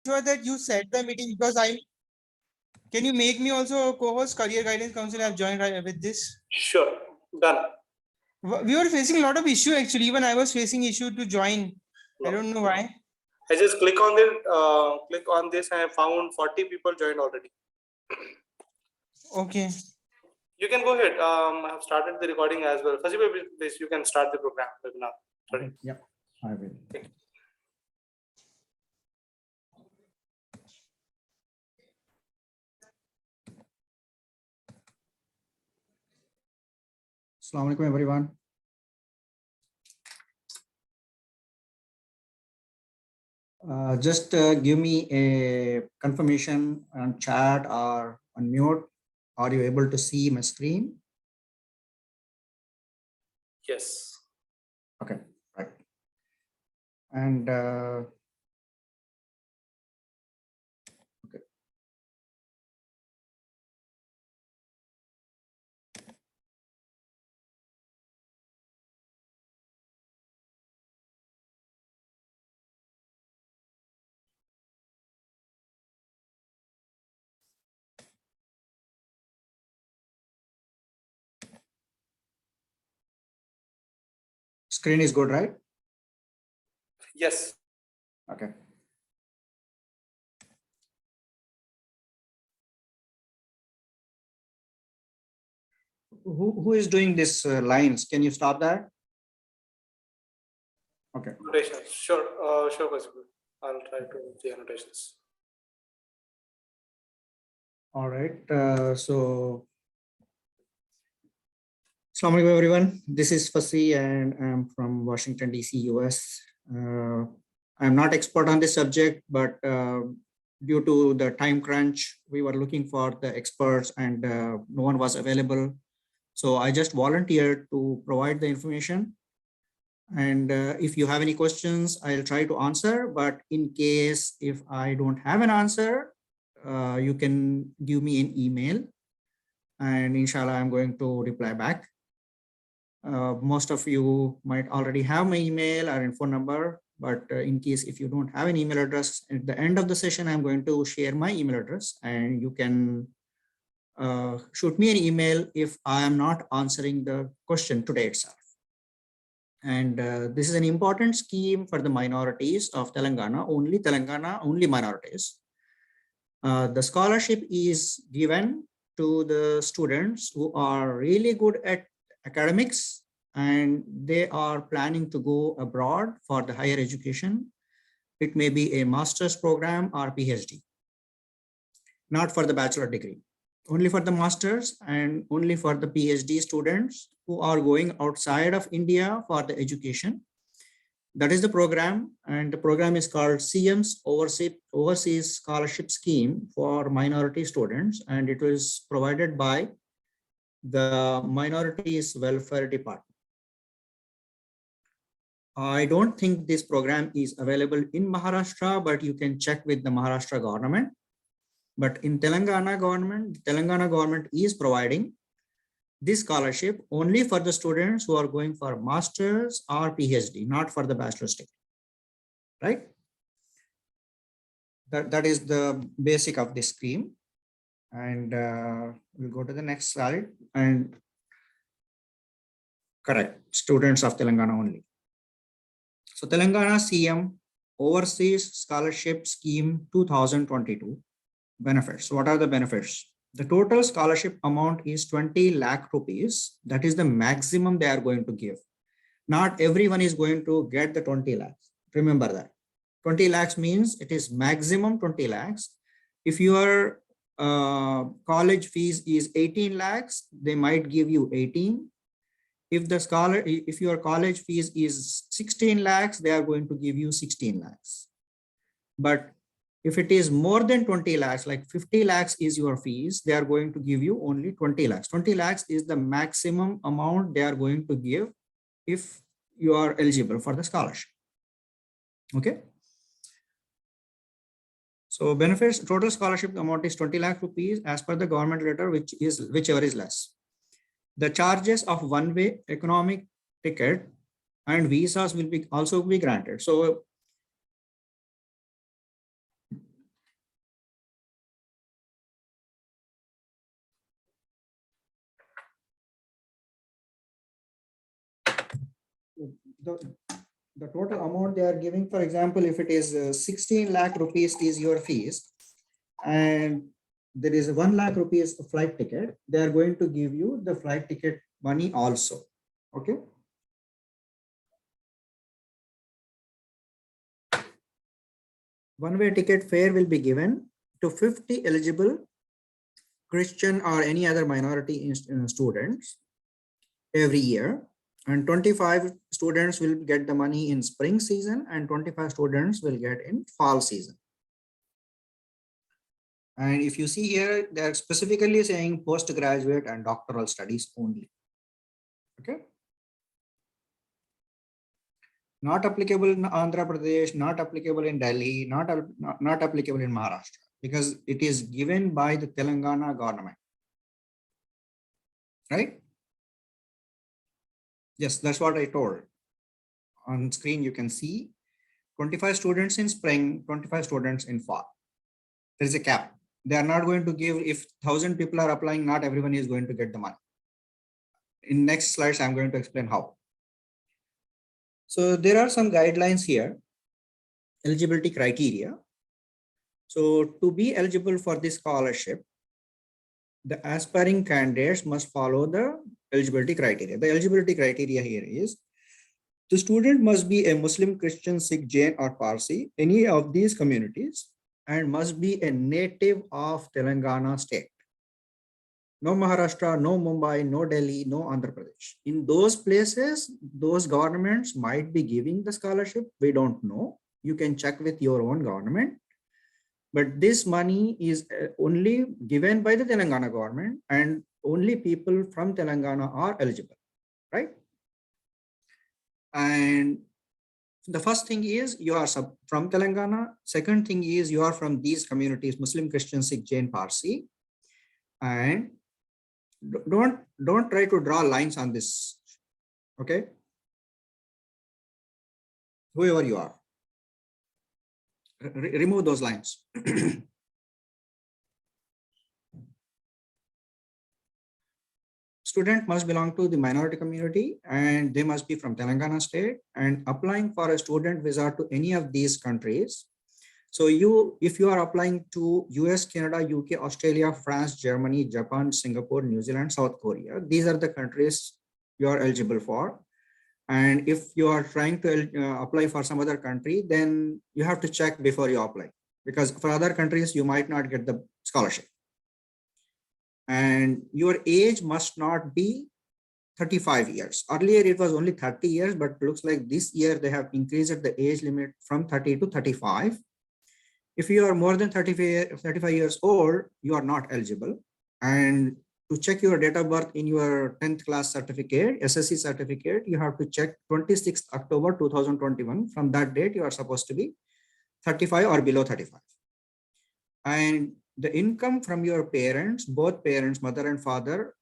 sure that you set the meeting because can you make me also a co-host Career Guidance Council? I've joined right with this. Sure, done. We were facing a lot of issue actually. Even I was facing issue to join. I don't know why. I just click on this and I found 40 people joined already. Okay. You can go ahead. I have started the recording as well. Fasiba, please, you can start the program webinar. Sorry. Yep, I will. Assalamu alaikum, everyone. Just give me a confirmation on chat or on mute. Are you able to see my screen? Yes. Okay, right. And okay. Screen is good, right? Yes. Okay. Who is doing this lines? Can you stop that? Okay. Annotations. Sure, sure, possible. I'll try to the annotations. All right. So, Assalamu alaikum, everyone. This is Fasi and I'm from Washington, D.C., US. I'm not expert on this subject, but due to the time crunch, we were looking for the experts and no one was available. So I just volunteered to provide the information. And if you have any questions, I'll try to answer. But in case if I don't have an answer, you can give me an email and inshallah, I'm going to reply back. Most of you might already have my email or phone number, but in case if you don't have an email address, at the end of the session, I'm going to share my email address and you can shoot me an email if I am not answering the question today itself. And this is an important scheme for the minorities of Telangana, only minorities. The scholarship is given to the students who are really good at academics and they are planning to go abroad for the higher education. It may be a master's program or PhD, not for the bachelor degree, only for the master's and only for the PhD students who are going outside of India for the education. That is the program, and the program is called CM's Overseas Scholarship Scheme for minority students, and it was provided by the Minorities Welfare Department. I don't think this program is available in Maharashtra, but you can check with the Maharashtra government. But in Telangana government is providing this scholarship only for the students who are going for master's or PhD, not for the bachelor's degree, right? That is the basic of this scheme. And we'll go to the next slide. And correct, students of Telangana only. So Telangana CM Overseas Scholarship Scheme 2022 benefits. What are the benefits? The total scholarship amount is 20 lakh rupees. That is the maximum they are going to give. Not everyone is going to get the 20 lakhs. Remember that. 20 lakhs means it is maximum 20 lakhs. If your college fees is 18 lakhs, they might give you 18. If your college fees is 16 lakhs, they are going to give you 16 lakhs. But if it is more than 20 lakhs, like 50 lakhs is your fees, they are going to give you only 20 lakhs. 20 lakhs is the maximum amount they are going to give if you are eligible for the scholarship. Okay. So benefits, total scholarship amount is 20 lakh rupees as per the government letter, whichever is less. The charges of one-way economic ticket and visas will also be granted. So the total amount they are giving, for example, if it is 16 lakh rupees is your fees, and there is 1 lakh rupees flight ticket, they are going to give you the flight ticket money also. Okay. One-way ticket fare will be given to 50 eligible Christian or any other minority students every year, and 25 students will get the money in spring season and 25 students will get in fall season. And if you see here, they're specifically saying postgraduate and doctoral studies only. Okay. Not applicable in Andhra Pradesh, not applicable in Delhi, not applicable in Maharashtra, because it is given by the Telangana government. Right? Yes, that's what I told. On screen, you can see 25 students in spring, 25 students in fall. There is a cap. They are not going to give, if 1,000 people are applying, not everyone is going to get the money. In next slides, I'm going to explain how. So there are some guidelines here, eligibility criteria. So to be eligible for this scholarship, the aspiring candidates must follow the eligibility criteria. The eligibility criteria here is, the student must be a Muslim, Christian, Sikh, Jain, or Parsi, any of these communities, and must be a native of Telangana state. No Maharashtra, no Mumbai, no Delhi, no Andhra Pradesh. In those places, those governments might be giving the scholarship. We don't know. You can check with your own government. But this money is only given by the Telangana government, and only people from Telangana are eligible, right? And the first thing is you are from Telangana. Second thing is you are from these communities, Muslim, Christian, Sikh, Jain, Parsi. And don't try to draw lines on this, okay? Whoever you are, remove those lines. Student must belong to the minority community and they must be from Telangana state, and applying for a student visa to any of these countries. So if you are applying to US, Canada, UK, Australia, France, Germany, Japan, Singapore, New Zealand, South Korea, these are the countries you are eligible for. And if you are trying to apply for some other country, then you have to check before you apply, because for other countries, you might not get the scholarship. And your age must not be 35 years. Earlier, it was only 30 years, but looks like this year they have increased the age limit from 30 to 35. If you are more than 35 years old, you are not eligible. And to check your date of birth in your 10th class certificate, SSC certificate, you have to check 26th October 2021. From that date, you are supposed to be 35 or below 35. And the income from your parents, both parents, mother and father,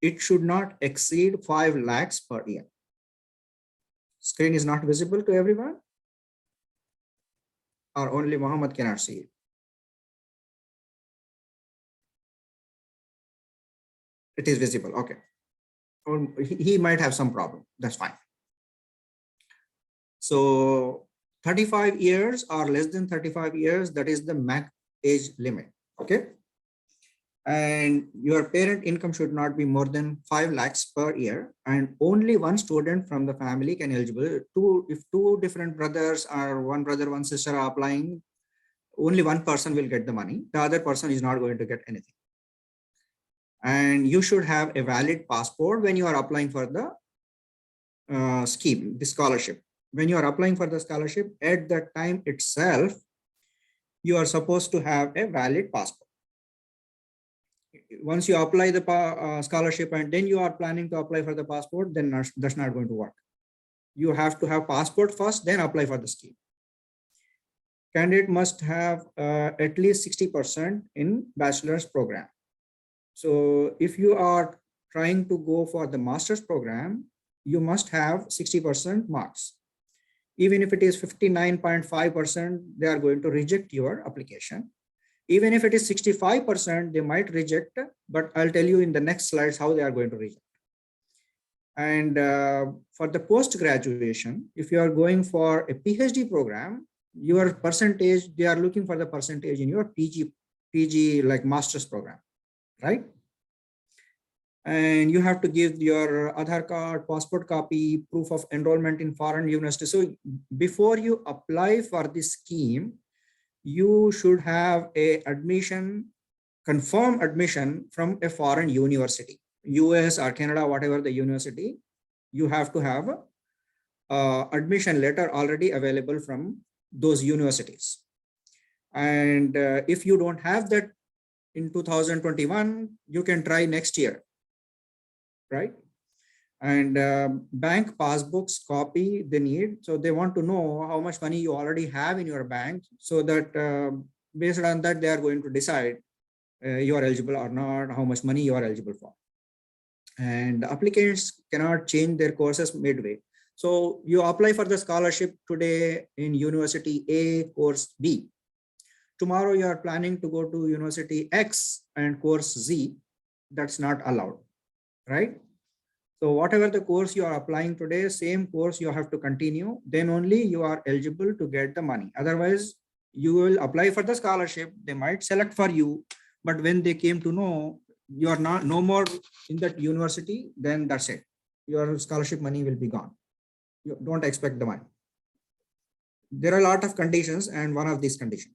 it should not exceed 5 lakhs per year. Screen is not visible to everyone, or only Muhammad cannot see it? It is visible, okay. Or he might have some problem, that's fine. So 35 years or less than 35 years, that is the max age limit, okay? And your parent income should not be more than 5 lakhs per year, and only one student from the family can eligible. If two different brothers or one brother, one sister are applying, only one person will get the money. The other person is not going to get anything. And you should have a valid passport when you are applying for the scheme, the scholarship. When you are applying for the scholarship, at that time itself, you are supposed to have a valid passport. Once you apply the scholarship and then you are planning to apply for the passport, then that's not going to work. You have to have passport first, then apply for the scheme. Candidate must have at least 60% in bachelor's program. So if you are trying to go for the master's program, you must have 60% marks. Even if it is 59.5%, they are going to reject your application. Even if it is 65%, they might reject, but I'll tell you in the next slides how they are going to reject. And for the post-graduation, if you are going for a PhD program, your percentage, they are looking for the percentage in your PG like master's program, right? And you have to give your Aadhaar card, passport copy, proof of enrollment in foreign university. So before you apply for this scheme, you should have a admission, confirmed admission from a foreign university, US or Canada, whatever the university. You have to have a admission letter already available from those universities. And if you don't have that in 2021, you can try next year, right? And bank passbooks copy they need. So they want to know how much money you already have in your bank, so that based on that, they are going to decide you are eligible or not, how much money you are eligible for. And applicants cannot change their courses midway. So you apply for the scholarship today in University A, course B. Tomorrow you are planning to go to University X and course Z. That's not allowed, right? So whatever the course you are applying today, same course you have to continue, then only you are eligible to get the money. Otherwise, you will apply for the scholarship, they might select for you, but when they came to know you are not no more in that university, then that's it. Your scholarship money will be gone. You don't expect the money. There are a lot of conditions, and one of these conditions.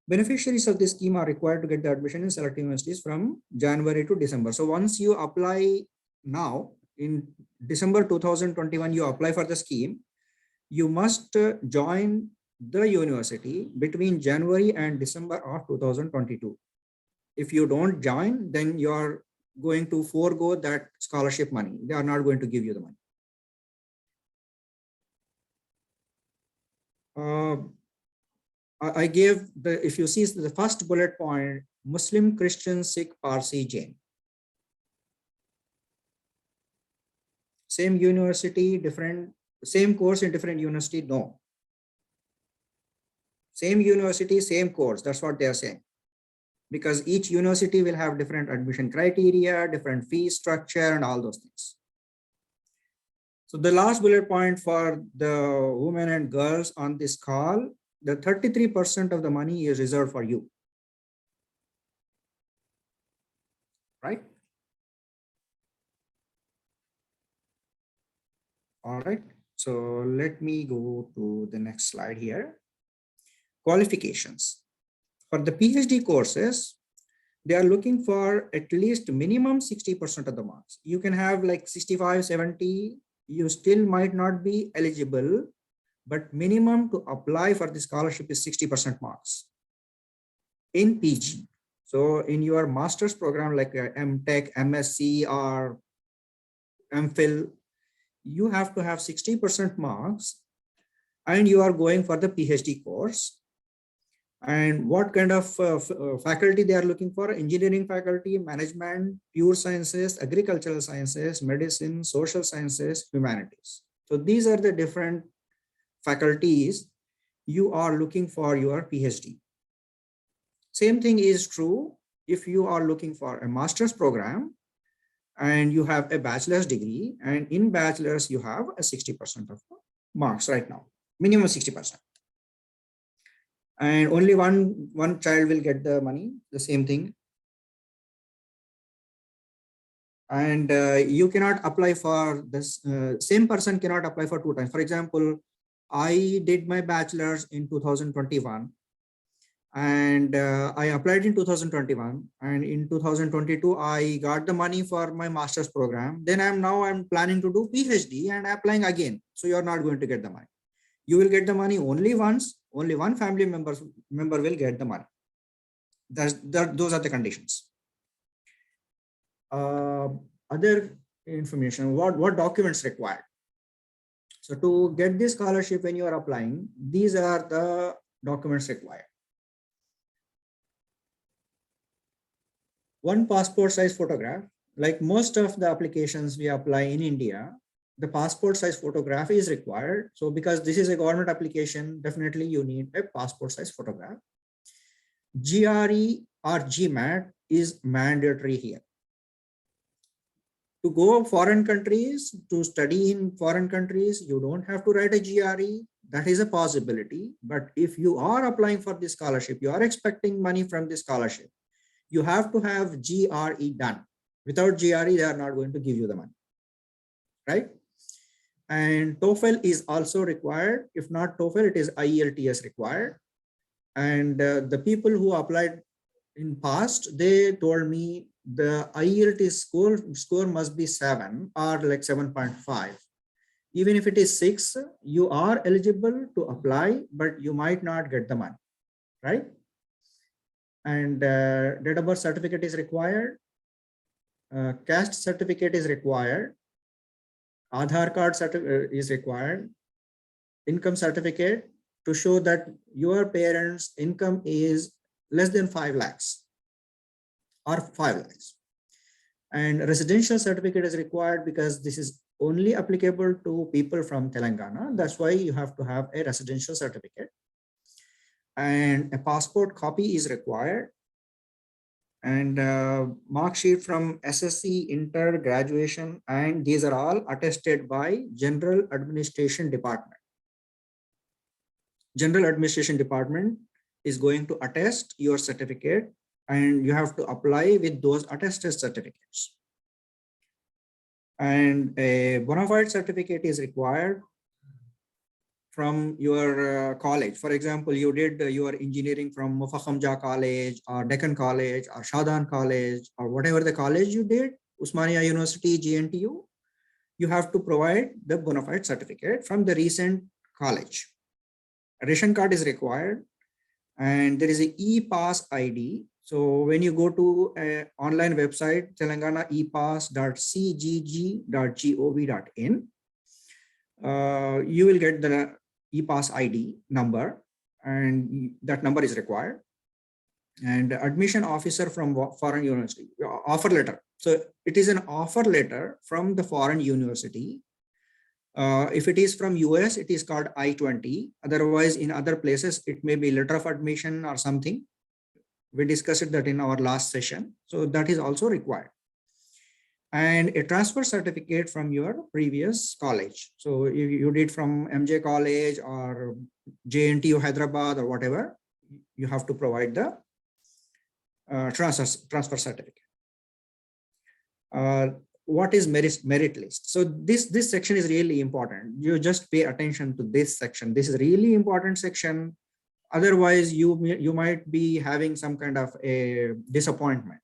Beneficiaries of this scheme are required to get the admission in select universities from January to December. So once you apply now, in December 2021, you apply for the scheme, you must join the university between January and December of 2022. If you don't join, then you are going to forego that scholarship money. They are not going to give you the money. I gave the, if you see the first bullet point, Muslim, Christian, Sikh, Parsi, Jain. Same university, different, same course in different university, no. Same university, same course, that's what they are saying. Because each university will have different admission criteria, different fee structure, and all those things. So the last bullet point for the women and girls on this call, the 33% of the money is reserved for you, right? All right, so let me go to the next slide here. Qualifications. For the PhD courses, they are looking for at least minimum 60% of the marks. You can have like 65, 70, you still might not be eligible, but minimum to apply for the scholarship is 60% marks in PG. So in your master's program, like MTech, MSc, or MPhil, you have to have 60% marks, and you are going for the PhD course. And what kind of faculty they are looking for? Engineering faculty, management, pure sciences, agricultural sciences, medicine, social sciences, humanities. So these are the different faculties you are looking for your PhD. Same thing is true if you are looking for a master's program and you have a bachelor's degree, and in bachelor's you have a 60% of marks right now, minimum 60%. And only one child will get the money, the same thing. And you cannot apply for this, same person cannot apply for 2 times. For example, I did my bachelor's in 2021, and I applied in 2021, and in 2022 I got the money for my master's program. Then I'm planning to do PhD and applying again. So you are not going to get the money. You will get the money only once. Only one family member will get the money. Those are the conditions. Other information, what documents required? So to get this scholarship when you are applying, these are the documents required. One passport size photograph. Like most of the applications we apply in India, the passport size photograph is required. So because this is a government application, definitely you need a passport size photograph. GRE or GMAT is mandatory here. to go foreign countries, to study in foreign countries, you don't have to write a GRE. That is a possibility. But if you are applying for this scholarship, you are expecting money from this scholarship, you have to have GRE done. Without GRE, they are not going to give you the money, right? And TOEFL is also required. If not TOEFL, it is IELTS required. And the people who applied in past, they told me the IELTS score must be 7 or like 7.5. Even if it is 6, you are eligible to apply, but you might not get the money, right? And date of birth certificate is required. Caste certificate is required. Aadhaar card is required. Income certificate to show that your parents' income is less than 5 lakhs or 5 lakhs. And residential certificate is required because this is only applicable to people from Telangana. That's why you have to have a residential certificate. And a passport copy is required. And mark sheet from SSC, Inter, graduation, and these are all attested by General Administration Department. General Administration Department is going to attest your certificate, and you have to apply with those attested certificates. And a bona fide certificate is required from your college. For example, you did your engineering from Mufakhamja College or Deccan College or Shadan College or whatever the college you did, Usmania University, GNTU, you have to provide the bona fide certificate from the recent college. A ration card is required, and there is a e-pass ID. So when you go to an online website, Telangana epass.cgg.gov.in, you will get the e-pass ID number, and that number is required. And admission officer from foreign university, offer letter. So it is an offer letter from the foreign university. If it is from US, it is called I-20. Otherwise, in other places, it may be letter of admission or something. We discussed that in our last session. So that is also required. And a transfer certificate from your previous college. So if you did from MJ College or JNTU Hyderabad or whatever, you have to provide the transfer certificate. What is merit list? So this section is really important. You just pay attention to this section. This is a really important section. Otherwise, you might be having some kind of a disappointment.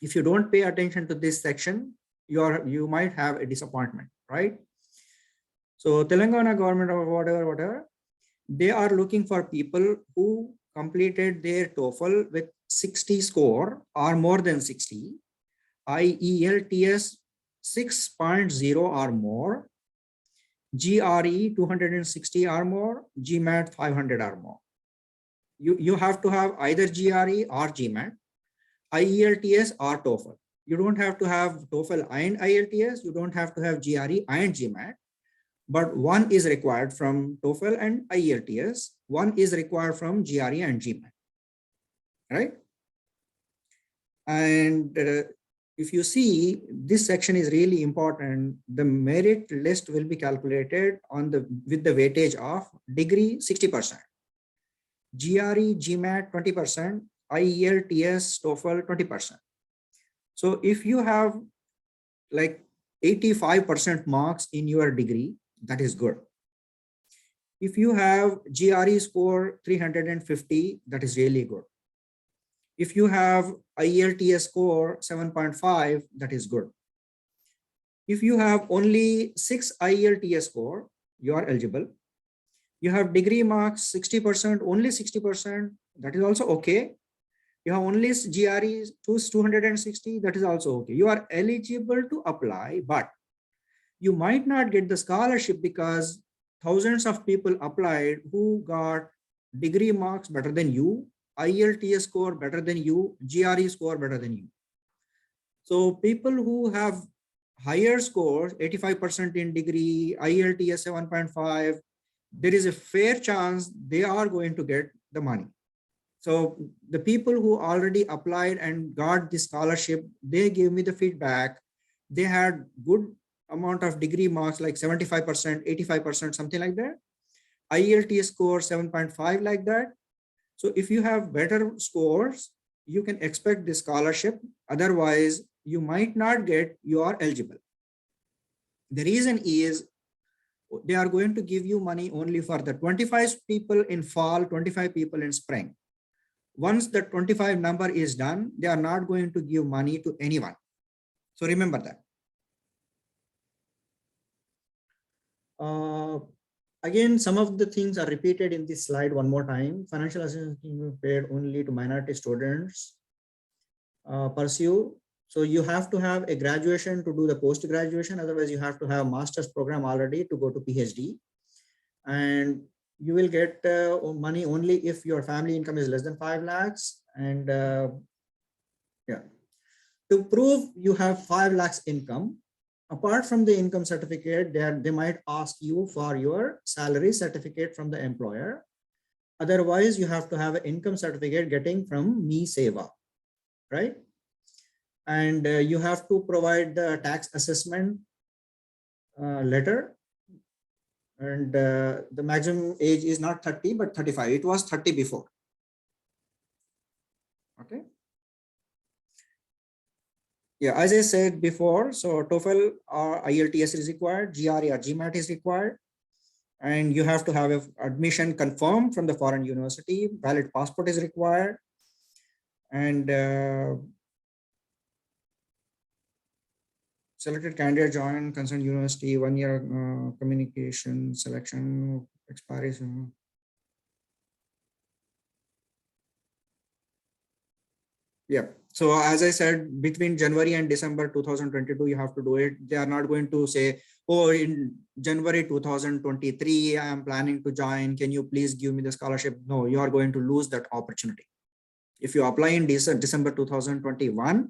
If you don't pay attention to this section, you might have a disappointment, right? So Telangana government or whatever, they are looking for people who completed their TOEFL with 60 score or more than 60, IELTS 6.0 or more, GRE 260 or more, GMAT 500 or more. You have to have either GRE or GMAT, IELTS or TOEFL. You don't have to have TOEFL and IELTS. You don't have to have GRE and GMAT, but one is required from TOEFL and IELTS. One is required from GRE and GMAT, right? And if you see, this section is really important. The merit list will be calculated with the weightage of degree 60%, GRE, GMAT 20%, IELTS, TOEFL 20%. So if you have like 85% marks in your degree, that is good. If you have GRE score 350, that is really good. If you have IELTS score 7.5, that is good. If you have only 6 IELTS score, you are eligible. You have degree marks 60%, only 60%, that is also okay. You have only GRE 260, that is also okay. You are eligible to apply, but you might not get the scholarship because thousands of people applied who got degree marks better than you, IELTS score better than you, GRE score better than you. So people who have higher scores, 85% in degree, IELTS 7.5, there is a fair chance they are going to get the money. So the people who already applied and got the scholarship, they gave me the feedback they had good amount of degree marks, like 75%, 85%, something like that. IELTS score 7.5, like that. So if you have better scores, you can expect the scholarship. Otherwise, you might not get, you are eligible. The reason is they are going to give you money only for the 25 people in fall, 25 people in spring. Once the 25 number is done, they are not going to give money to anyone. So remember that. Again, some of the things are repeated in this slide one more time. Financial assistance paid only to minority students pursue. So you have to have a graduation to do the post-graduation. Otherwise, you have to have a master's program already to go to PhD. And you will get money only if your family income is less than 5 lakhs. And yeah, to prove you have 5 lakhs income, apart from the income certificate, they might ask you for your salary certificate from the employer. Otherwise, you have to have an income certificate getting from Me Seva, right? And you have to provide the tax assessment letter. And the maximum age is not 30, but 35. It was 30 before. Okay. Yeah, as I said before, so TOEFL or IELTS is required, GRE or GMAT is required, and you have to have an admission confirmed from the foreign university. Valid passport is required, and selected candidate join concerned university 1 year communication selection expiration. Yeah. So as I said, between January and December 2022, you have to do it. They are not going to say, oh, in January 2023, I am planning to join. Can you please give me the scholarship? No, you are going to lose that opportunity. If you apply in December 2021,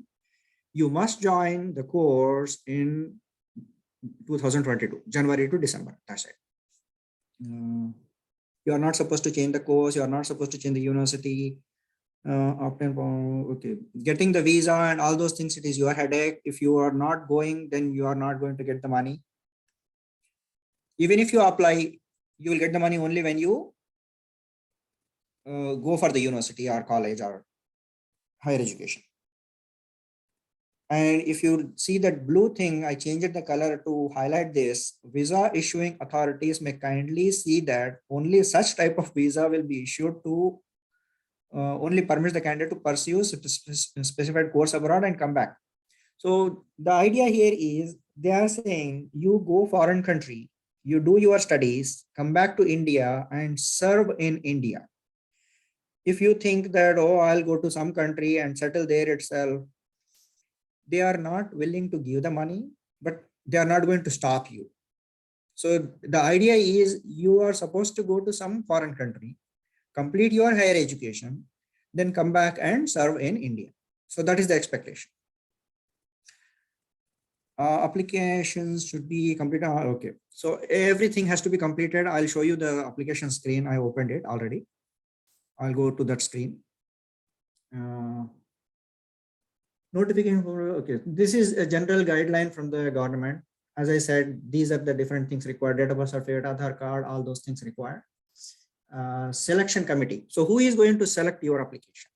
you must join the course in 2022, January to December. That's it. You are not supposed to change the course. You are not supposed to change the university. Okay, getting the visa and all those things, it is your headache. If you are not going, then you are not going to get the money. Even if you apply, you will get the money only when you go for the university or college or higher education. And if you see that blue thing, I changed the color to highlight this. Visa issuing authorities may kindly see that only such type of visa will be issued to only permits the candidate to pursue specified course abroad and come back. So the idea here is they are saying you go foreign country, you do your studies, come back to India and serve in India. If you think that, oh, I'll go to some country and settle there itself, they are not willing to give the money, but they are not going to stop you. So the idea is you are supposed to go to some foreign country, complete your higher education, then come back and serve in India. So that is the expectation. Applications should be completed. Okay, so everything has to be completed. I'll show you the application screen. I opened it already. I'll go to that screen. Notification for, okay, this is a general guideline from the government. As I said, these are the different things required: date of birth certificate, Aadhaar card, all those things required. Selection committee. So who is going to select your application?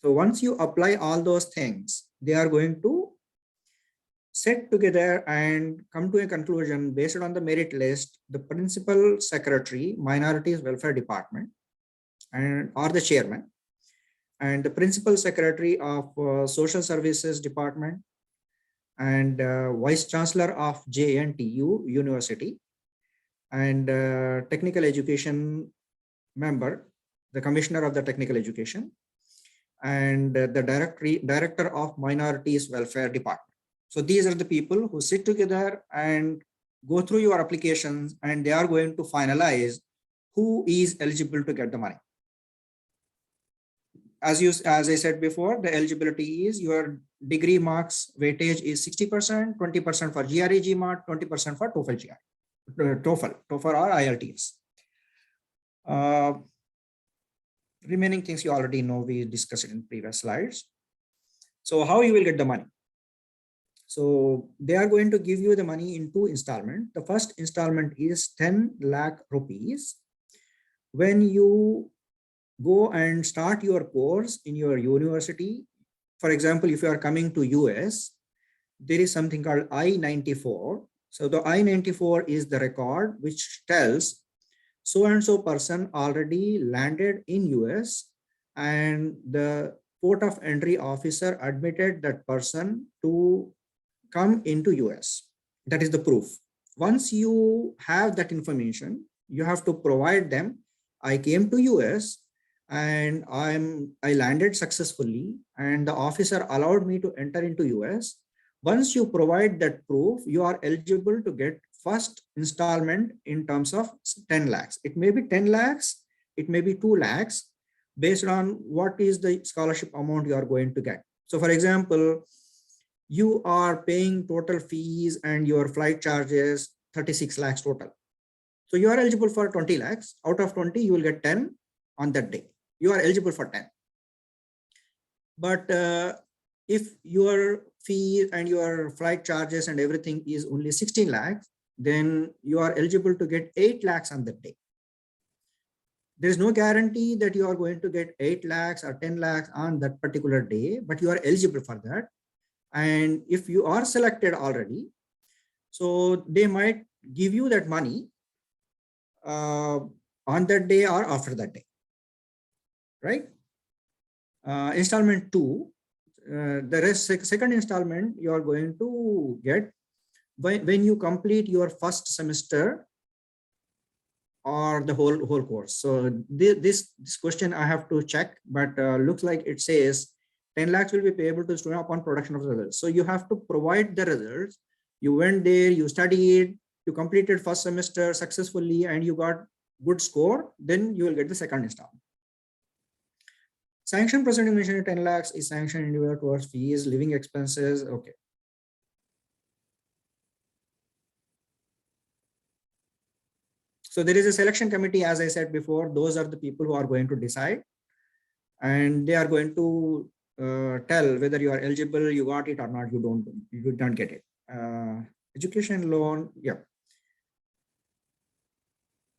So once you apply all those things, they are going to sit together and come to a conclusion based on the merit list. The principal secretary, Minorities Welfare Department, and or the chairman, and the principal secretary of Social Services Department, and vice chancellor of JNTU University, and technical education member, the commissioner of the technical education, and the director of Minorities Welfare Department. So these are the people who sit together and go through your applications, and they are going to finalize who is eligible to get the money. As I said before, the eligibility is your degree marks weightage is 60%, 20% for GRE GMAT, 20% for TOEFL or IELTS. Remaining things you already know, we discussed it in previous slides. So how you will get the money? So they are going to give you the money in 2 installments. The first installment is 10 lakh rupees. When you go and start your course in your university, for example, if you are coming to US, there is something called I-94. So the I-94 is the record which tells so and so person already landed in US and the port of entry officer admitted that person to come into US. That is the proof. Once you have that information, you have to provide them. I came to US and I landed successfully and the officer allowed me to enter into US. Once you provide that proof, you are eligible to get first installment in terms of 10 lakhs. It may be 10 lakhs, it may be 2 lakhs based on what is the scholarship amount you are going to get. So for example, you are paying total fees and your flight charges 36 lakhs total. So you are eligible for 20 lakhs. Out of 20, you will get 10 on that day. You are eligible for 10. But if your fee and your flight charges and everything is only 16 lakhs, then you are eligible to get 8 lakhs on that day. There is no guarantee that you are going to get 8 lakhs or 10 lakhs on that particular day, but you are eligible for that. And if you are selected already, so they might give you that money on that day or after that day, right? Installment 2, the rest second installment you are going to get when you complete your first semester or the whole course. So this question I have to check, but looks like it says 10 lakhs will be payable to the student upon production of the results. So you have to provide the results. You went there, you studied, you completed first semester successfully, and you got good score, then you will get the second installment. Sanction presenting mentioned 10 lakhs is sanctioned individual towards fees, living expenses. Okay. So there is a selection committee, as I said before, those are the people who are going to decide, and they are going to tell whether you are eligible, you got it or not, you did not get it. Education loan, yeah.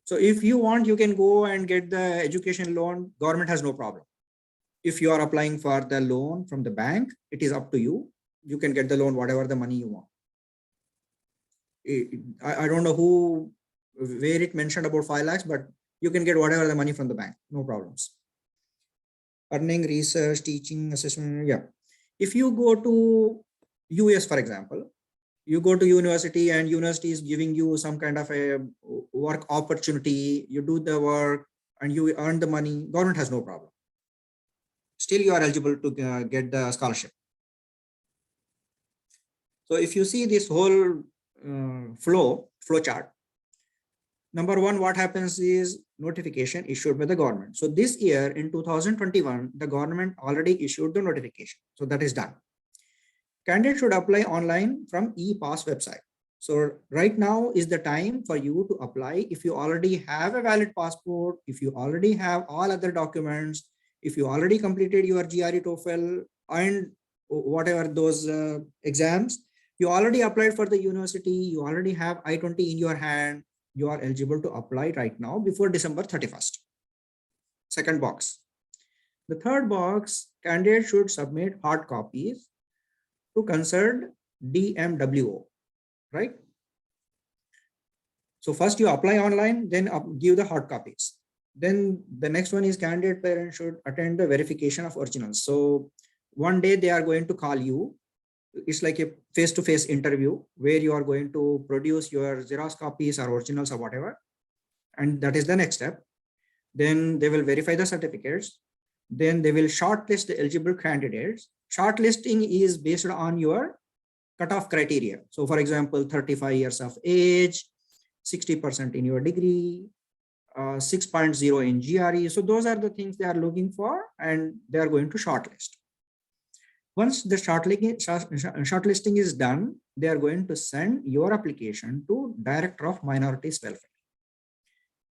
So if you want, you can go and get the education loan. Government has no problem. If you are applying for the loan from the bank, it is up to you. You can get the loan, whatever the money you want. I don't know where it mentioned about 5 lakhs, but you can get whatever the money from the bank, no problems. Earning, research, teaching, assessment, yeah. If you go to US, for example, you go to university and university is giving you some kind of a work opportunity, you do the work and you earn the money, government has no problem. Still you are eligible to get the scholarship. So if you see this whole flow chart, number one, what happens is notification issued by the government. So this year in 2021, the government already issued the notification. So that is done. Candidate should apply online from ePass website. So right now is the time for you to apply. If you already have a valid passport, if you already have all other documents, if you already completed your GRE, TOEFL and whatever those exams, you already applied for the university, you already have I-20 in your hand, you are eligible to apply right now before December 31st. Second box. The third box, candidate should submit hard copies to concerned DMWO, right? So first you apply online, then give the hard copies. Then the next one is candidate parents should attend the verification of originals. So one day they are going to call you. It's like a face-to-face interview where you are going to produce your Xerox copies or originals or whatever. And that is the next step. Then they will verify the certificates. Then they will shortlist the eligible candidates. Shortlisting is based on your cutoff criteria. So for example, 35 years of age, 60% in your degree, 6.0 in GRE. So those are the things they are looking for and they are going to shortlist. Once the shortlisting is done, they are going to send your application to Director of Minorities Welfare.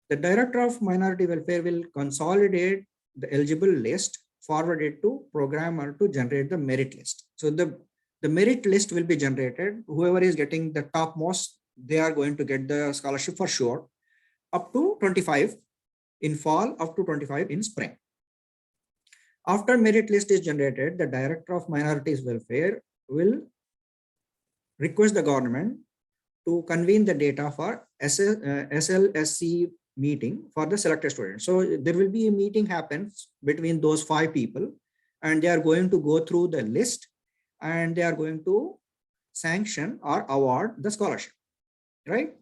The Director of Minority Welfare will consolidate the eligible list, forward it to programmer to generate the merit list. So the the merit list will be generated. Whoever is getting the topmost, they are going to get the scholarship for sure, up to 25 in fall, up to 25 in spring. After merit list is generated, the Director of Minorities Welfare will request the government to convene the data for SLSC meeting for the selected students. So there will be a meeting happens between those 5 people, and they are going to go through the list, and they are going to sanction or award the scholarship, right?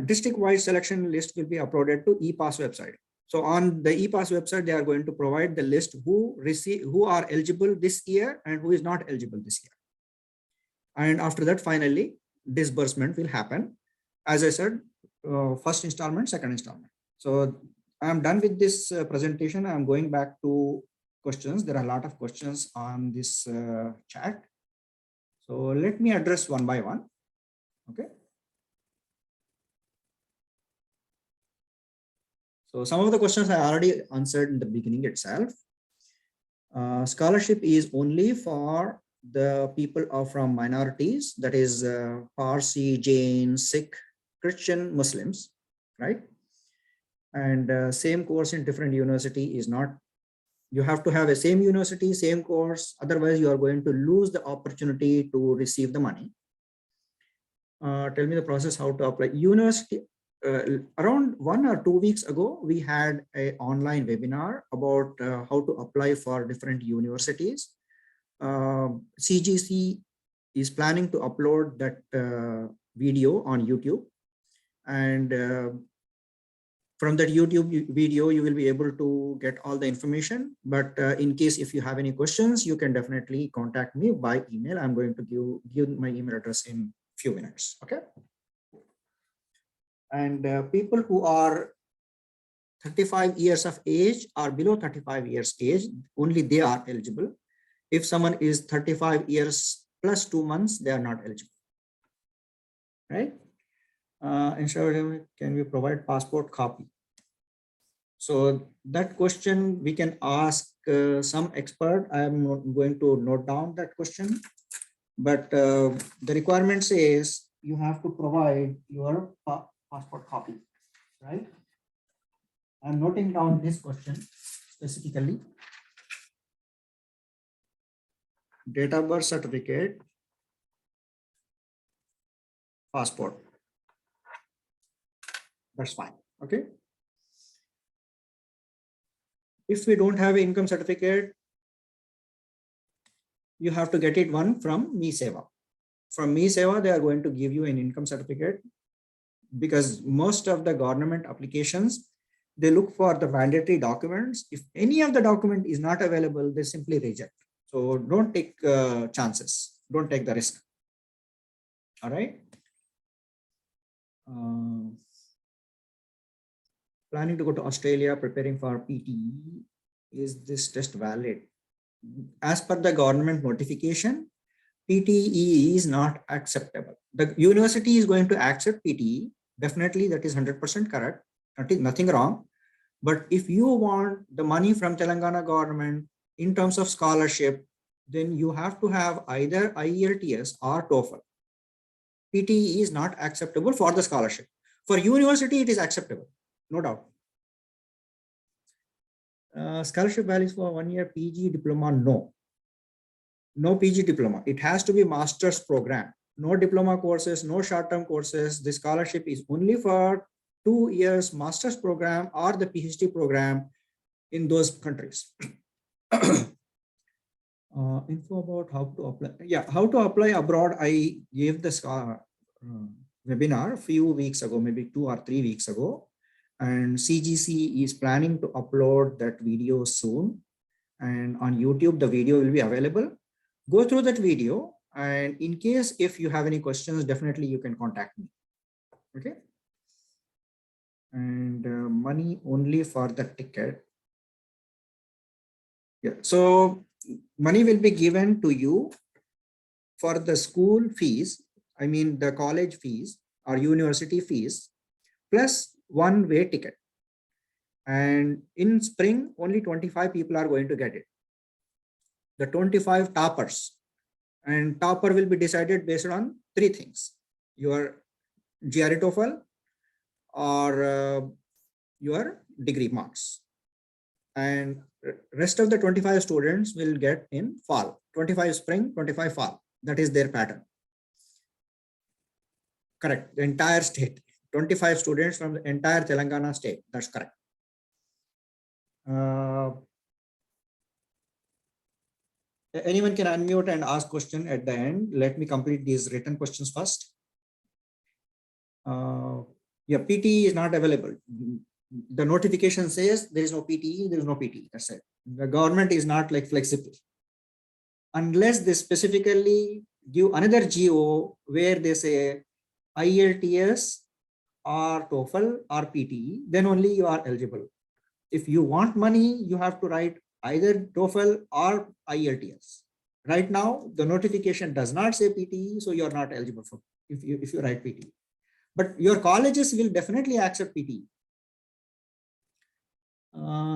District-wide selection list will be uploaded to ePass website. So on the ePass website, they are going to provide the list who are eligible this year and who is not eligible this year. And after that, finally, disbursement will happen. As I said, first installment, second installment. So I'm done with this presentation. I'm going back to questions. There are a lot of questions on this chat. So let me address one by one. Okay. So some of the questions I already answered in the beginning itself. Scholarship is only for the people are from minorities, that is Parsi, Jain, Sikh, Christian, Muslims, right? And same course in different university is not, you have to have a same university, same course, otherwise you are going to lose the opportunity to receive the money. Tell me the process how to apply. University, around 1 or 2 weeks ago, we had an online webinar about how to apply for different universities. CGC is planning to upload that video on YouTube, and from that YouTube video you will be able to get all the information. But in case if you have any questions, you can definitely contact me by email. I'm going to give my email address in few minutes. Okay. And people who are 35 years of age or below 35 years age, only they are eligible. If someone is 35 years plus 2 months, they are not eligible, right? Can we provide passport copy? So that question we can ask some expert. I am not going to note down that question, but the requirement says you have to provide your passport copy, right? I'm noting down this question specifically. Date of birth certificate, passport. That's fine. Okay. If we don't have an income certificate, you have to get it one from MeSeva. From MeSeva, they are going to give you an income certificate, because most of the government applications, they look for the mandatory documents. If any of the document is not available, they simply reject. So don't take chances. Don't take the risk. All right. Planning to go to Australia, preparing for PTE. Is this test valid? As per the government notification, PTE is not acceptable. The university is going to accept PTE. Definitely, that is 100% correct. Nothing wrong. But if you want the money from Telangana government in terms of scholarship, then you have to have either IELTS or TOEFL. PTE is not acceptable for the scholarship. For university, it is acceptable, no doubt. Scholarship values for 1 year PG diploma, no. No PG diploma. It has to be master's program. No diploma courses, no short-term courses. The scholarship is only for 2 years master's program or the PhD program in those countries. Info about how to apply. Yeah, how to apply abroad. I gave this webinar a few weeks ago, maybe 2 or 3 weeks ago. And CGC is planning to upload that video soon. And on YouTube, the video will be available. Go through that video. And in case if you have any questions, definitely you can contact me. Okay. And money only for the ticket. Yeah. So money will be given to you for the school fees. I mean the college fees or university fees plus one-way ticket. And in spring, only 25 people are going to get it. The 25 toppers. And topper will be decided based on three things: your GRE TOEFL or your degree marks. And rest of the 25 students will get in fall, 25 spring, 25 fall. That is their pattern. Correct. The entire state, 25 students from the entire Telangana state. That's correct. Anyone can unmute and ask question at the end. Let me complete these written questions first. Yeah, PT is not available. The notification says there is no PT, there is no PT. That's it. The government is not like flexible. Unless they specifically give another GO where they say IELTS or TOEFL or PT, then only you are eligible. If you want money, you have to write either TOEFL or IELTS. Right now, the notification does not say PT, so you are not eligible for if you write PT. But your colleges will definitely accept PT.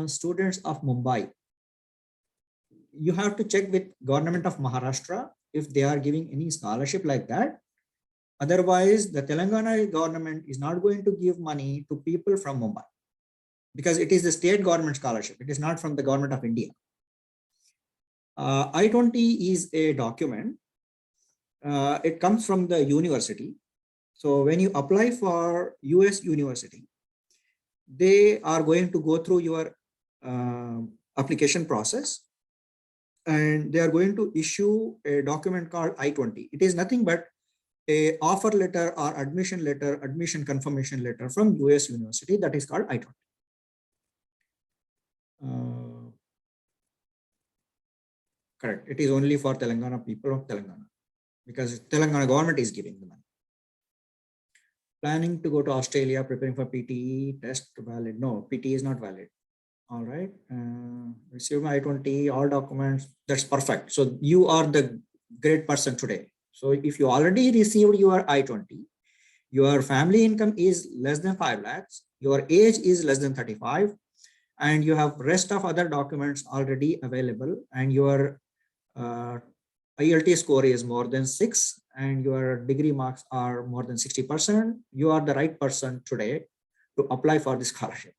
Students of Mumbai, you have to check with government of Maharashtra if they are giving any scholarship like that. Otherwise, the Telangana government is not going to give money to people from Mumbai because it is the state government scholarship. It is not from the government of India. I-20 is a document. It comes from the university. So when you apply for US university, they are going to go through your application process and they are going to issue a document called I-20. It is nothing but a offer letter or admission confirmation letter from US university that is called I-20. Correct. It is only for Telangana people of Telangana because Telangana government is giving the money. Planning to go to Australia, preparing for PT, test valid. No, PT is not valid. All right. Receive I-20, all documents. That's perfect. So you are the great person today. So if you already received your I-20, your family income is less than 5 lakhs, your age is less than 35, and you have rest of other documents already available, and your IELTS score is more than 6 and your degree marks are more than 60%, you are the right person today to apply for this scholarship.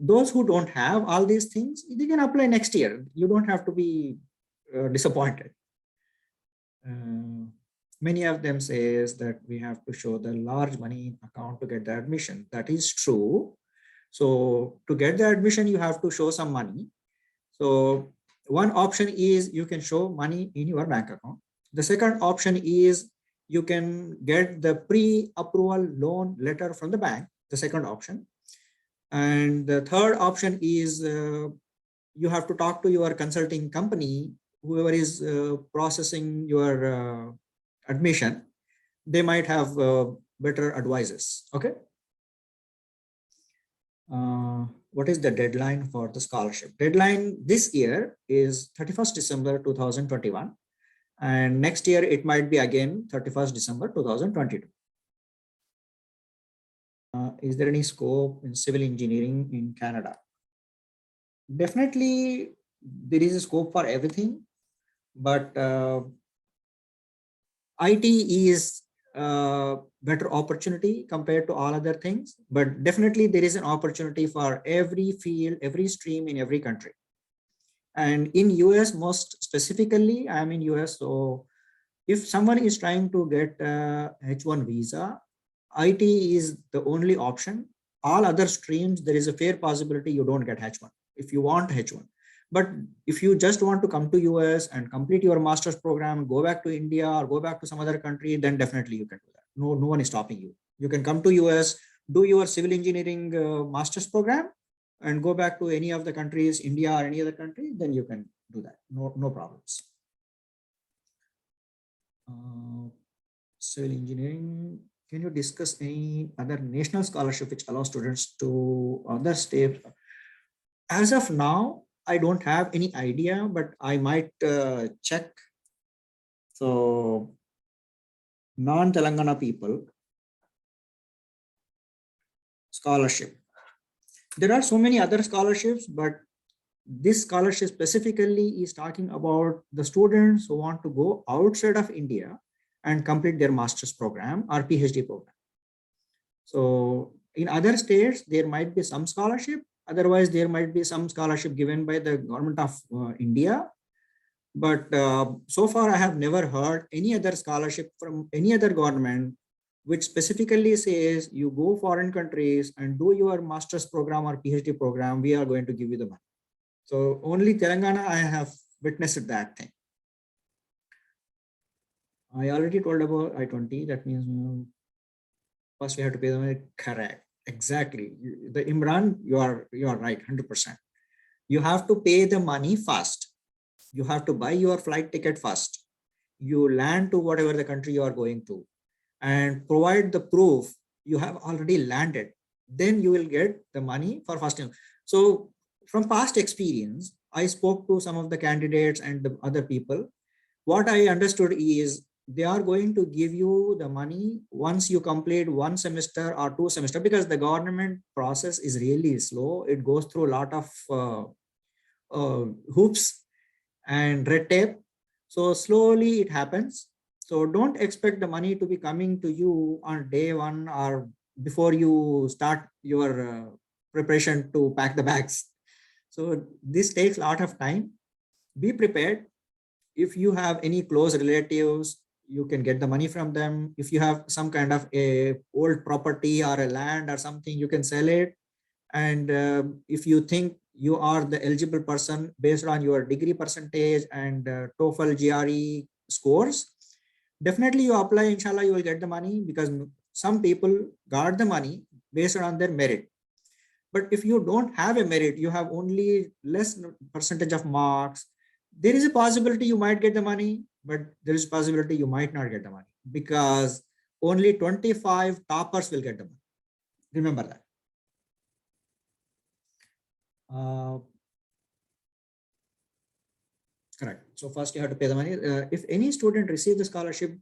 Those who don't have all these things, they can apply next year. You don't have to be disappointed. Many of them says that we have to show the large money account to get the admission. That is true. So to get the admission, you have to show some money. So one option is you can show money in your bank account. The second option is you can get the pre-approval loan letter from the bank, the second option. And the third option is you have to talk to your consulting company, whoever is processing your admission. They might have better advices. Okay. What is the deadline for the scholarship? Deadline this year is 31st December 2021. And next year it might be again 31st December 2022. Is there any scope in civil engineering in Canada? Definitely there is a scope for everything, but IT is better opportunity compared to all other things, but definitely there is an opportunity for every field, every stream in every country. And in US, most specifically, I'm in US. So if someone is trying to get a H1 visa, IT is the only option. All other streams, there is a fair possibility you don't get H1 if you want H1. But if you just want to come to US and complete your master's program, go back to India or go back to some other country, then definitely you can do that. No one is stopping you. You can come to US, do your civil engineering master's program and go back to any of the countries, India or any other country, then you can do that. No problems. Civil engineering, can you discuss any other national scholarship which allows students to other states? As of now, I don't have any idea, but I might check. So non-Telangana people, scholarship. There are so many other scholarships, but this scholarship specifically is talking about the students who want to go outside of India and complete their master's program or PhD program. So in other states, there might be some scholarship. Otherwise, there might be some scholarship given by the government of India. But so far, I have never heard any other scholarship from any other government which specifically says you go foreign countries and do your master's program or PhD program, we are going to give you the money. So only Telangana, I have witnessed that thing. I already told about I-20. That means first we have to pay the money. Correct. Exactly. The Imran, you are right, 100%. You have to pay the money first. You have to buy your flight ticket first. You land to whatever the country you are going to and provide the proof you have already landed. Then you will get the money for first time. So from past experience, I spoke to some of the candidates and the other people. What I understood is they are going to give you the money once you complete 1 semester or 2 semesters, because the government process is really slow. It goes through a lot of hoops and red tape. So slowly it happens. So don't expect the money to be coming to you on day one or before you start your preparation to pack the bags. So this takes a lot of time. Be prepared. If you have any close relatives, you can get the money from them. If you have some kind of a old property or a land or something, you can sell it. And if you think you are the eligible person based on your degree percentage and TOEFL GRE scores, definitely you apply, inshallah, you will get the money, because some people got the money based on their merit. But if you don't have a merit, you have only less percentage of marks, there is a possibility you might get the money, but there is a possibility you might not get the money, because only 25 toppers will get the money. Remember that. Correct. So first you have to pay the money. If any student receives the scholarship,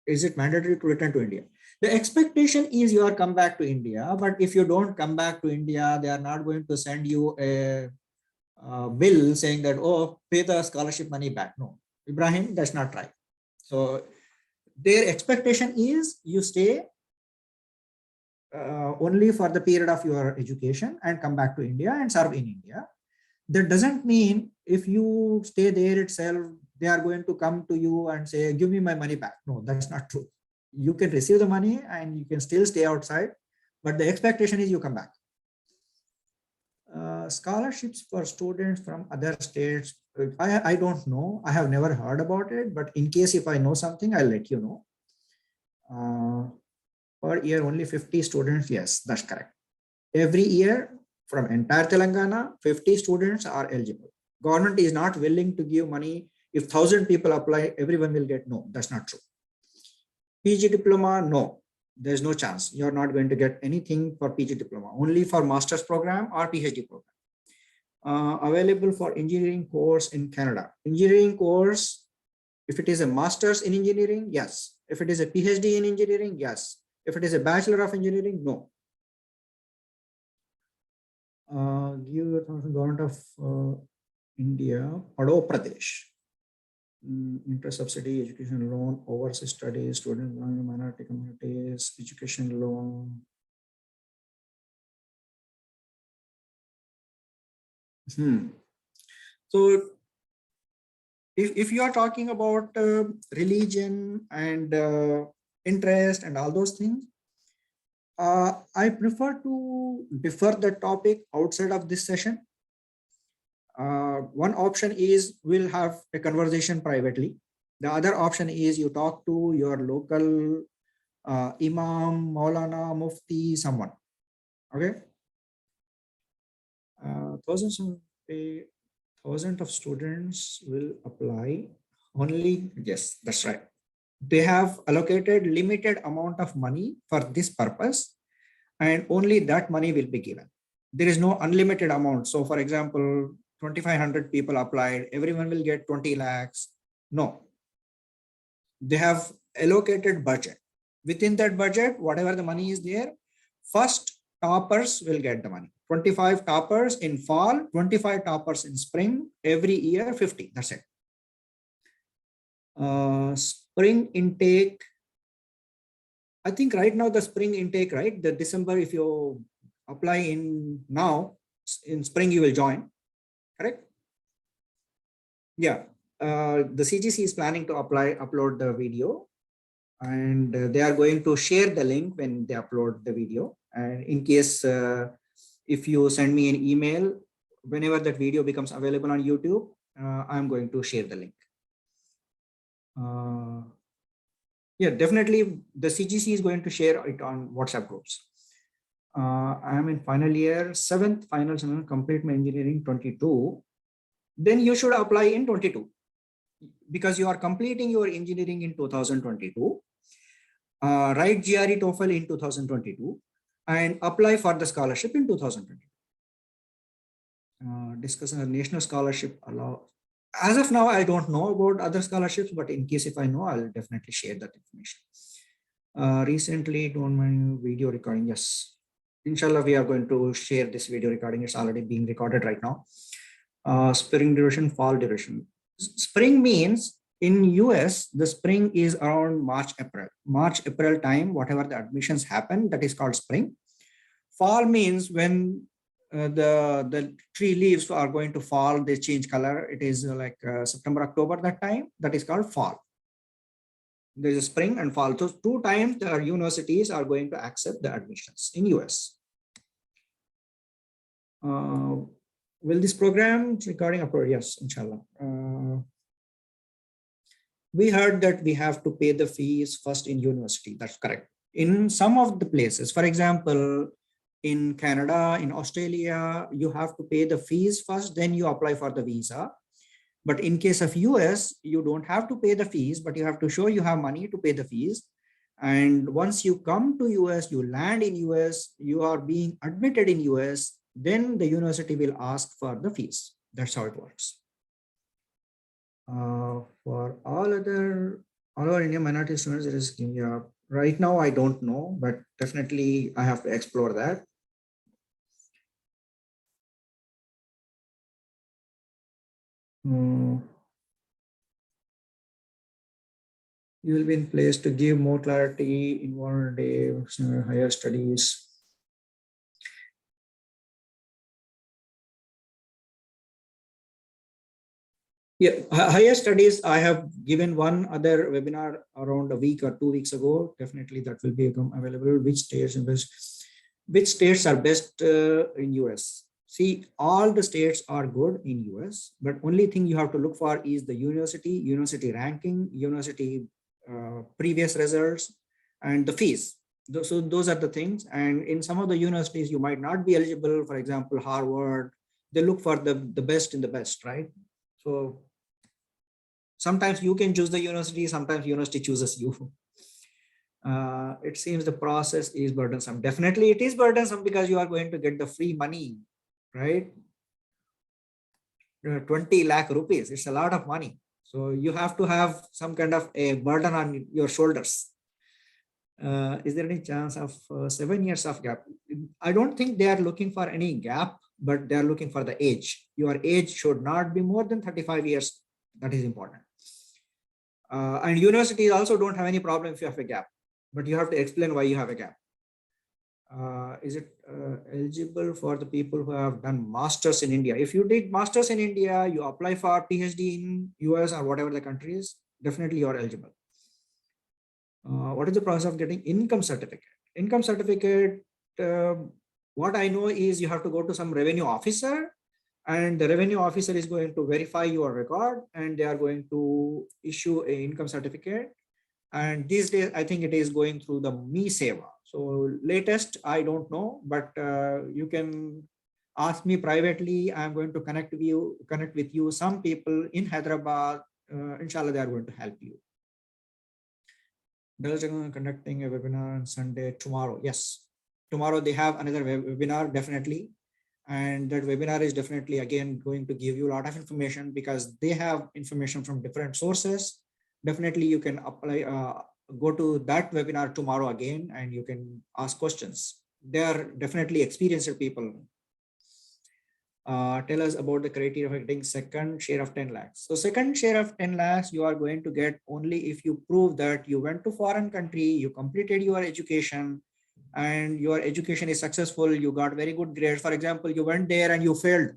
is it mandatory to return to India? The expectation is you are come back to India, but if you don't come back to India, they are not going to send you a bill saying that, oh, pay the scholarship money back. No, Ibrahim, that's not right. So their expectation is you stay only for the period of your education and come back to India and serve in India. That doesn't mean if you stay there itself, they are going to come to you and say, give me my money back. No, that's not true. You can receive the money and you can still stay outside, but the expectation is you come back. Scholarships for students from other states, I don't know. I have never heard about it, but in case if I know something, I'll let you know. Per year, only 50 students. Yes, that's correct. Every year from entire Telangana, 50 students are eligible. Government is not willing to give money. If 1,000 people apply, everyone will get. No, that's not true. PG diploma, no, there's no chance. You're not going to get anything for PG diploma, only for master's program or PhD program. Available for engineering course in Canada. Engineering course, if it is a master's in engineering, yes. If it is a PhD in engineering, yes. If it is a Bachelor of Engineering, no. Give the government of India, Madhya Pradesh. Interest subsidy, education loan, overseas studies, student minority communities, education loan. So if you are talking about religion and interest and all those things, I prefer to defer the topic outside of this session. One option is we'll have a conversation privately. The other option is you talk to your local Imam, Maulana, Mufti, someone. Okay. Thousands of students will apply. Only, yes, that's right. They have allocated limited amount of money for this purpose, and only that money will be given. There is no unlimited amount. So for example, 2,500 people applied, everyone will get 20 lakhs. No, they have allocated budget. Within that budget, whatever the money is there, first toppers will get the money. 25 toppers in fall, 25 toppers in spring, every year 50, that's it. Spring intake, I think right now the spring intake, right? The December, if you apply in now, in spring you will join, correct? Yeah, the CGC is planning to upload the video, and they are going to share the link when they upload the video. And in case, if you send me an email, whenever that video becomes available on YouTube, I'm going to share the link. Yeah, definitely the CGC is going to share it on WhatsApp groups. I am in final year, 7th final semester, complete my engineering 22. Then you should apply in 22 because you are completing your engineering in 2022. Write GRE TOEFL in 2022 and apply for the scholarship in 2022. Discuss a national scholarship allow. As of now, I don't know about other scholarships, but in case if I know, I'll definitely share that information. Recently, don't mind video recording. Yes, inshallah, we are going to share this video recording. It's already being recorded right now. Spring duration, fall duration. Spring means in US, the spring is around March, April time, whatever the admissions happen, that is called spring. Fall means when the tree leaves are going to fall, they change color. It is like September, October, that time, that is called fall. There is a spring and fall. So 2 times the universities are going to accept the admissions in US. Will this program recording upload? Yes, inshallah. We heard that we have to pay the fees first in university. That's correct. In some of the places, for example, in Canada, in Australia, you have to pay the fees first, then you apply for the visa. But in case of US, you don't have to pay the fees, but you have to show you have money to pay the fees. And once you come to US, you land in US, you are being admitted in US, then the university will ask for the fees. That's how it works. For all our Indian minority students, it is, yeah, right now I don't know, but definitely I have to explore that. You will be in place to give more clarity in 1 day, higher studies. Yeah, higher studies, I have given one other webinar around a week or 2 weeks ago. Definitely that will become available. Which states are best in US? See, all the states are good in US, but only thing you have to look for is the university ranking, university previous results, and the fees. So those are the things. And in some of the universities, you might not be eligible. For example, Harvard, they look for the best in the best, right? So sometimes you can choose the university, sometimes university chooses you. It seems the process is burdensome. Definitely it is burdensome because you are going to get the free money, right? 20 lakh rupees, it's a lot of money. So you have to have some kind of a burden on your shoulders. Is there any chance of 7 years of gap? I don't think they are looking for any gap, but they are looking for the age. Your age should not be more than 35 years. That is important. And universities also don't have any problem if you have a gap, but you have to explain why you have a gap. Is it eligible for the people who have done masters in India? If you did masters in India, you apply for PhD in US or whatever the country is, definitely you are eligible. What is the process of getting income certificate? Income certificate, what I know is you have to go to some revenue officer, and the revenue officer is going to verify your record, and they are going to issue an income certificate. And these days, I think it is going through the MeSeva. So latest, I don't know, but you can ask me privately. I'm going to connect with you. Some people in Hyderabad, inshallah, they are going to help you. Conducting a webinar on Sunday tomorrow. Yes, tomorrow they have another webinar, definitely. And that webinar is definitely, again, going to give you a lot of information because they have information from different sources. Definitely you can apply, go to that webinar tomorrow again, and you can ask questions. They are definitely experienced people. Tell us about the criteria for getting second share of 10 lakhs. So second share of 10 lakhs, you are going to get only if you prove that you went to foreign country, you completed your education, and your education is successful. You got very good grades. For example, you went there and you failed.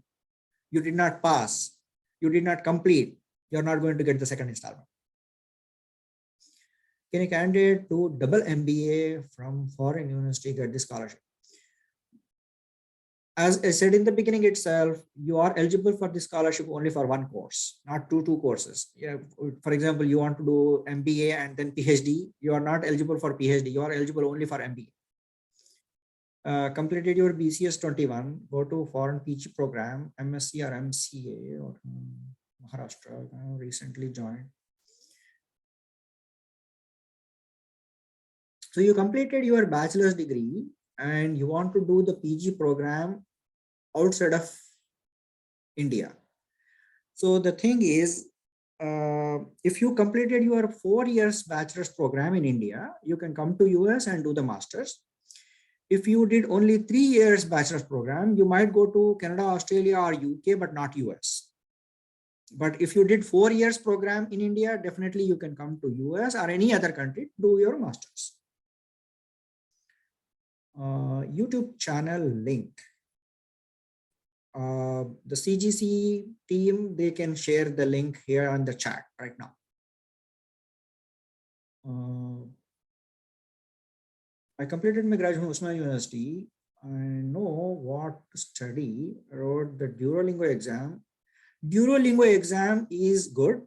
You did not pass. You did not complete. You're not going to get the second installment. Can a candidate do double MBA from foreign university get the scholarship? As I said in the beginning itself, you are eligible for the scholarship only for one course, not two courses. Yeah, for example, you want to do MBA and then PhD, you are not eligible for PhD, you are eligible only for MBA. Completed your BCS 21, go to foreign PG program, MSc or MCA or Maharashtra, recently joined. So you completed your bachelor's degree and you want to do the PG program outside of India. So the thing is, if you completed your 4 years bachelor's program in India, you can come to US and do the master's. If you did only 3 years bachelor's program, you might go to Canada, Australia or UK, but not US. But if you did 4 years program in India, definitely you can come to US or any other country to do your master's. YouTube channel link. The CGC team, they can share the link here on the chat right now. I completed my graduation at Usman University. I know what to study. I wrote the Duolingo exam. Duolingo exam is good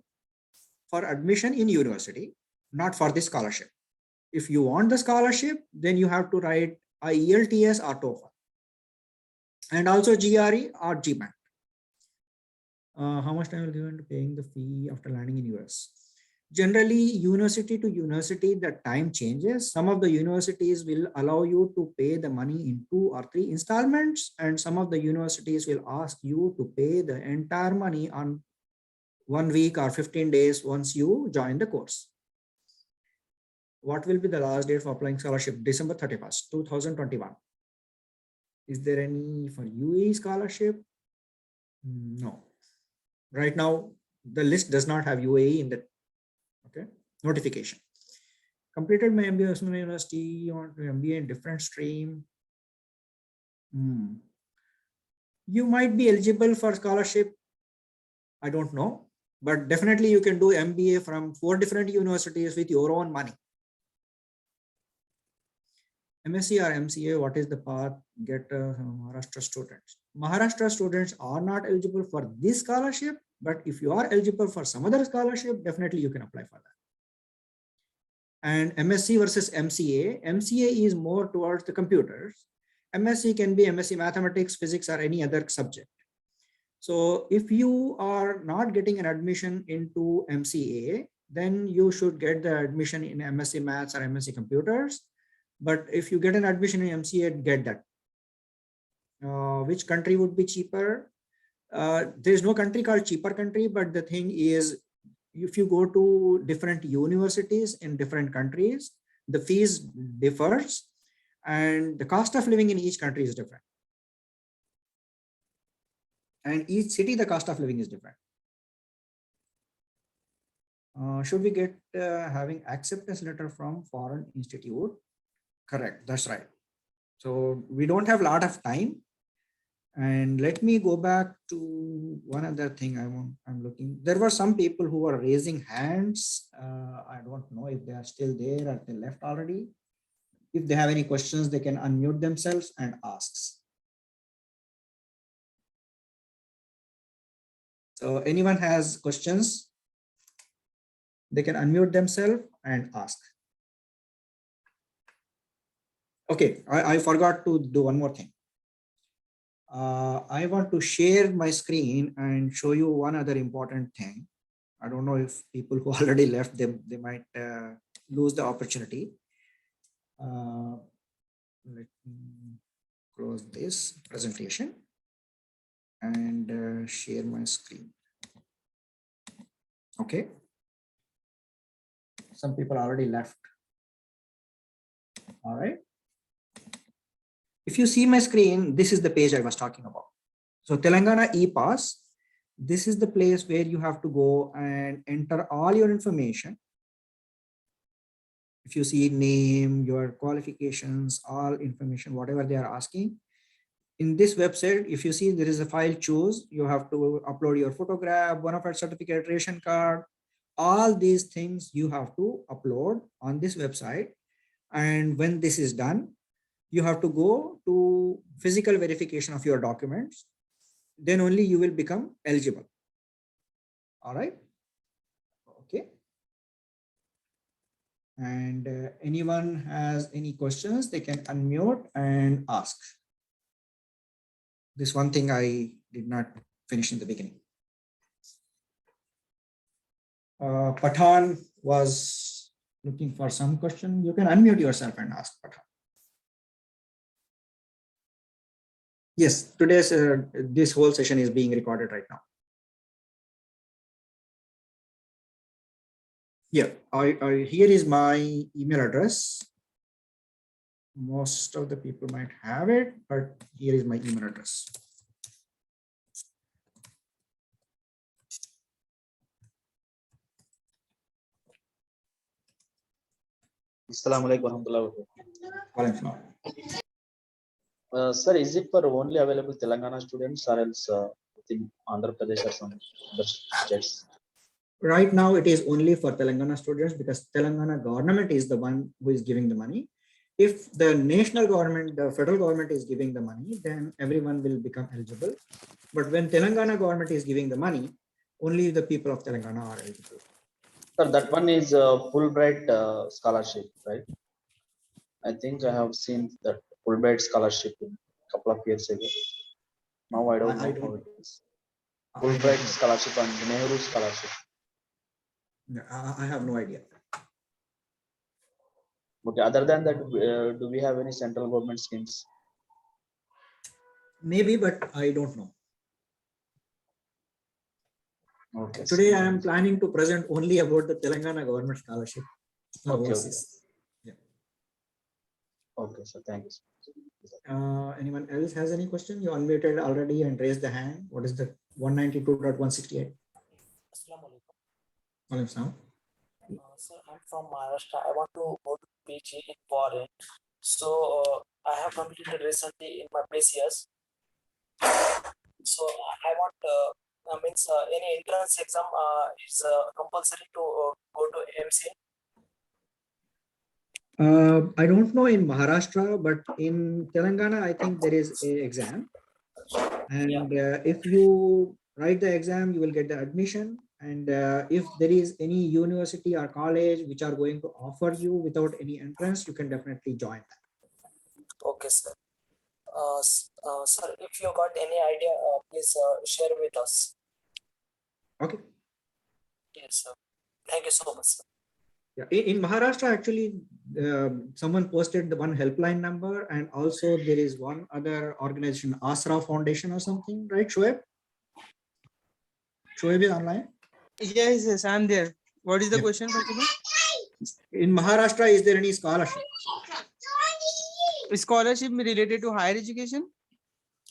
for admission in university, not for the scholarship. If you want the scholarship, then you have to write a ELTS or TOEFL, and also GRE or GMAT. How much time will given to paying the fee after landing in US? Generally, university to university, the time changes. Some of the universities will allow you to pay the money in 2 or 3 installments, and some of the universities will ask you to pay the entire money on 1 week or 15 days once you join the course. What will be the last date for applying scholarship? December 31st, 2021. Is there any for UAE scholarship? No. Right now, the list does not have UAE in the notification. Completed my MBA at Usman University, you want to MBA in different stream. You might be eligible for scholarship. I don't know, but definitely you can do MBA from 4 different universities with your own money. MSc or MCA, what is the path? Get Maharashtra students. Maharashtra students are not eligible for this scholarship, but if you are eligible for some other scholarship, definitely you can apply for that. And MSc versus MCA, MCA is more towards the computers. MSc can be MSc mathematics, physics, or any other subject. So if you are not getting an admission into MCA, then you should get the admission in MSc maths or MSc computers. But if you get an admission in MCA, get that. Which country would be cheaper? There's no country called cheaper country, but the thing is, if you go to different universities in different countries, the fees differs and the cost of living in each country is different. And each city, the cost of living is different. Should we get having acceptance letter from foreign institute? Correct, that's right. So we don't have a lot of time. And let me go back to one other thing I'm looking. There were some people who were raising hands. I don't know if they are still there or they left already. If they have any questions, they can unmute themselves and ask. So anyone has questions, they can unmute themselves and ask. Okay, I forgot to do one more thing. I want to share my screen and show you one other important thing. I don't know if people who already left them, they might lose the opportunity. Let me close this presentation and share my screen. Okay. Some people already left. All right. If you see my screen, this is the page I was talking about. So Telangana e-pass, this is the place where you have to go and enter all your information. If you see name, your qualifications, all information, whatever they are asking. In this website, if you see there is a file choose, you have to upload your photograph, bonafide certificate, ration card, all these things you have to upload on this website. And when this is done, you have to go to physical verification of your documents. Then only you will become eligible. All right. Okay. And anyone has any questions, they can unmute and ask. This one thing I did not finish in the beginning. Pathan was looking for some question. You can unmute yourself and ask Pathan. Yes, today's this whole session is being recorded right now. Yeah, here is my email address. Most of the people might have it, but here is my email address. Assalamualaikum warahmatullahi wabarakatuh. Sir, is it for only available Telangana students or else within Andhra Pradesh or some other states? Right now, it is only for Telangana students because Telangana government is the one who is giving the money. If the national government, the federal government is giving the money, then everyone will become eligible. But when Telangana government is giving the money, only the people of Telangana are eligible. Sir, that one is Fulbright scholarship, right? I think I have seen that Fulbright scholarship a couple of years ago. Now I don't know how it is. Fulbright scholarship and Nehru scholarship. I have no idea. Okay, other than that, do we have any central government schemes? Maybe, but I don't know. Okay. Today, I am planning to present only about the Telangana government scholarship. Okay. Yeah. Okay, so thank you. Anyone else has any question? You unmuted already and raised the hand. What is the 192.168? Assalamualaikum. Sir, I'm from Maharashtra. I want to go to PG in foreign. So I have completed recently in my PCS. So I want any entrance exam is compulsory to go to MC. I don't know in Maharashtra, but in Telangana, I think there is an exam. And if you write the exam, you will get the admission. And if there is any university or college which are going to offer you without any entrance, you can definitely join that. Okay, sir. Sir, if you got any idea, please share with us. Okay. Yes, sir. Thank you so much, sir. Yeah. In Maharashtra, actually, someone posted the one helpline number, and also there is one other organization, Asra Foundation or something, right, Shoaib? Shoaib is online? Yes, I'm there. What is the Yeah. question, Fatima? In Maharashtra, is there any scholarship? Scholarship related to higher education?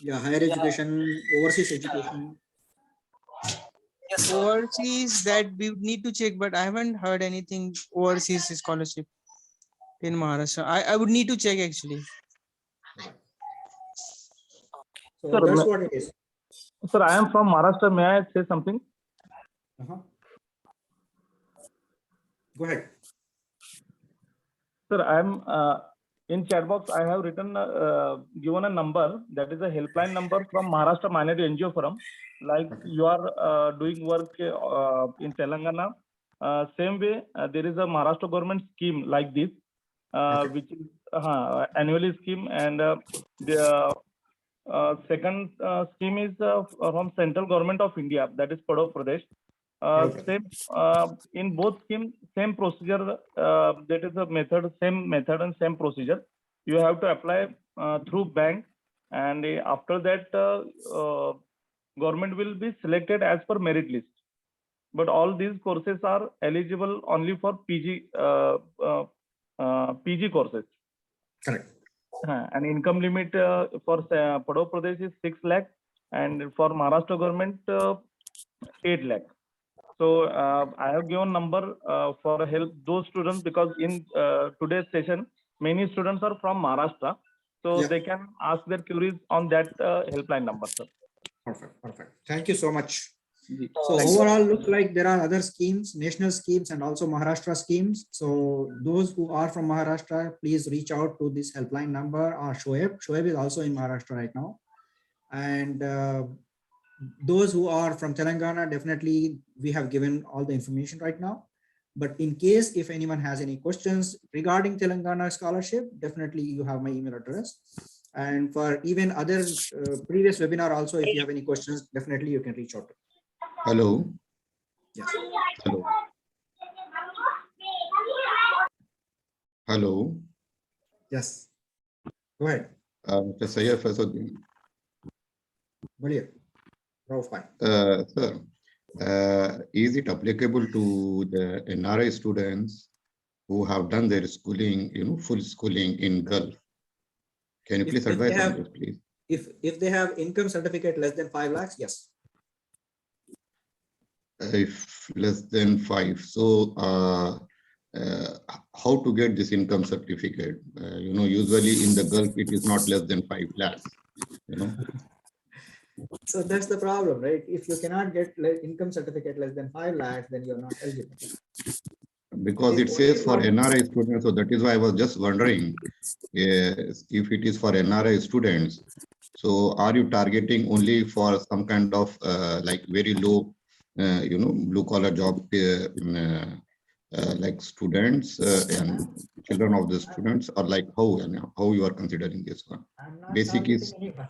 Yeah, higher education, overseas education. Yes, sir. Overseas, that we would need to check, but I haven't heard anything overseas scholarship in Maharashtra. I would need to check actually. So Sir, that's what it is. Sir, I am from Maharashtra. May I say something? Go ahead. Sir, I am in chat box. I have written given a number that is a helpline number from Maharashtra Minority NGO Forum. Like you are doing work in Telangana. Same way, there is a Maharashtra government scheme like this, which is annually scheme, and the second scheme is from central government of India, that is Padau Pradesh. Same in both schemes, same procedure. That is the method, same method and same procedure. You have to apply through bank, and after that, government will be selected as per merit list. But all these courses are eligible only for PG PG courses. Correct. And income limit for Padau Pradesh is 6 lakh, and for Maharashtra government, 8 lakh. So I have given number for help those students, because in today's session, many students are from Maharashtra. So Yeah. they can ask their queries on that helpline number, sir. Perfect, perfect. Thank you so much. Ji. So Thank you. overall, looks like there are other schemes, national schemes, and also Maharashtra schemes. So those who are from Maharashtra, please reach out to this helpline number or Shoaib. Shoaib is also in Maharashtra right now. And those who are from Telangana, definitely we have given all the information right now. But in case if anyone has any questions regarding Telangana scholarship, definitely you have my email address. And for even other previous webinar also, if you have any questions, definitely you can reach out. Hello. Yes. Hello. Hello. Yes. Go ahead. Mr. Sayyaf Asaduddin. Brilliant. Rauf bhai. Sir, is it applicable to the NRI students who have done their schooling, full schooling in Gulf? Can you If- please if they advise have- on this, please? If they have income certificate less than 5 lakhs, yes. If less than 5, so how to get this income certificate? Usually in the Gulf, it is not less than 5 lakhs, So that's the problem, right? If you cannot get income certificate less than 5 lakhs, then you're not eligible. Because it says for NRI students, so that is why I was just wondering, if it is for NRI students, so are you targeting only for some kind of like very low, blue collar job, like students and children of the students, or like how you are considering this one? I'm not Basic is- targeting anyone.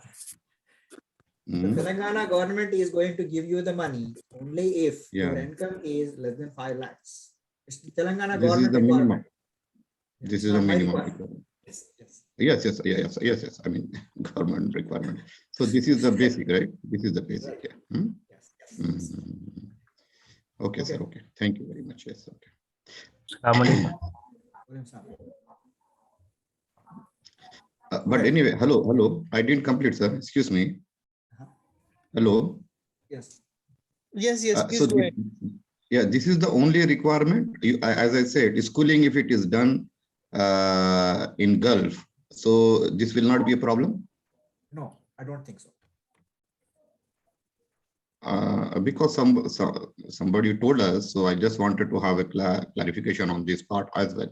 Mhm. The Telangana government is going to give you the money only if your Yeah. income is less than 5 lakhs. It's the Telangana This is government the minimum. requirement. This It's is not a my minimum requirement. requirement. Yes, yes. Yes. I mean, government requirement. So this is the basic, right? This is the basic. Yeah. Hmm? Yes, yes. Mhm. Okay, sir. Okay. Okay. Thank you very much. Yes. Okay. William Sam. But anyway, hello. I didn't complete, sir. Excuse me. Uh-huh. Hello. Yes. Yes, yes, please So go ahead. this is the only requirement. As I said, schooling, if it is done in Gulf, so this will not be a problem. No, I don't think so. Because somebody told us, so I just wanted to have a clarification on this part as well.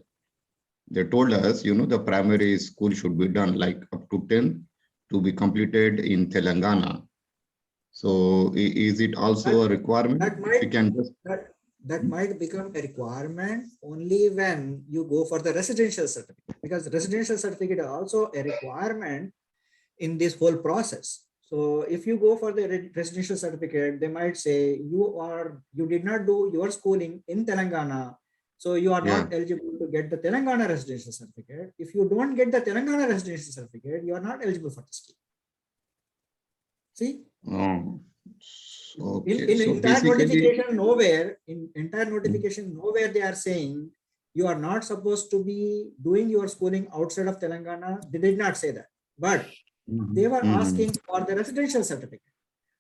They told us, the primary school should be done like up to 10 to be completed in Telangana. So is it also a requirement? That If you can just that might become a requirement only when you go for the residential certificate, because residential certificate is also a requirement in this whole process. So if you go for the residential certificate, they might say you did not do your schooling in Telangana, so you are not eligible to get the Telangana residential certificate. If you don't get the Telangana residential certificate, you are not eligible for the scheme. See? okay. In So entire basically, notification nowhere they are saying you are not supposed to be doing your schooling outside of Telangana. They did not say that, but they were asking for the residential certificate,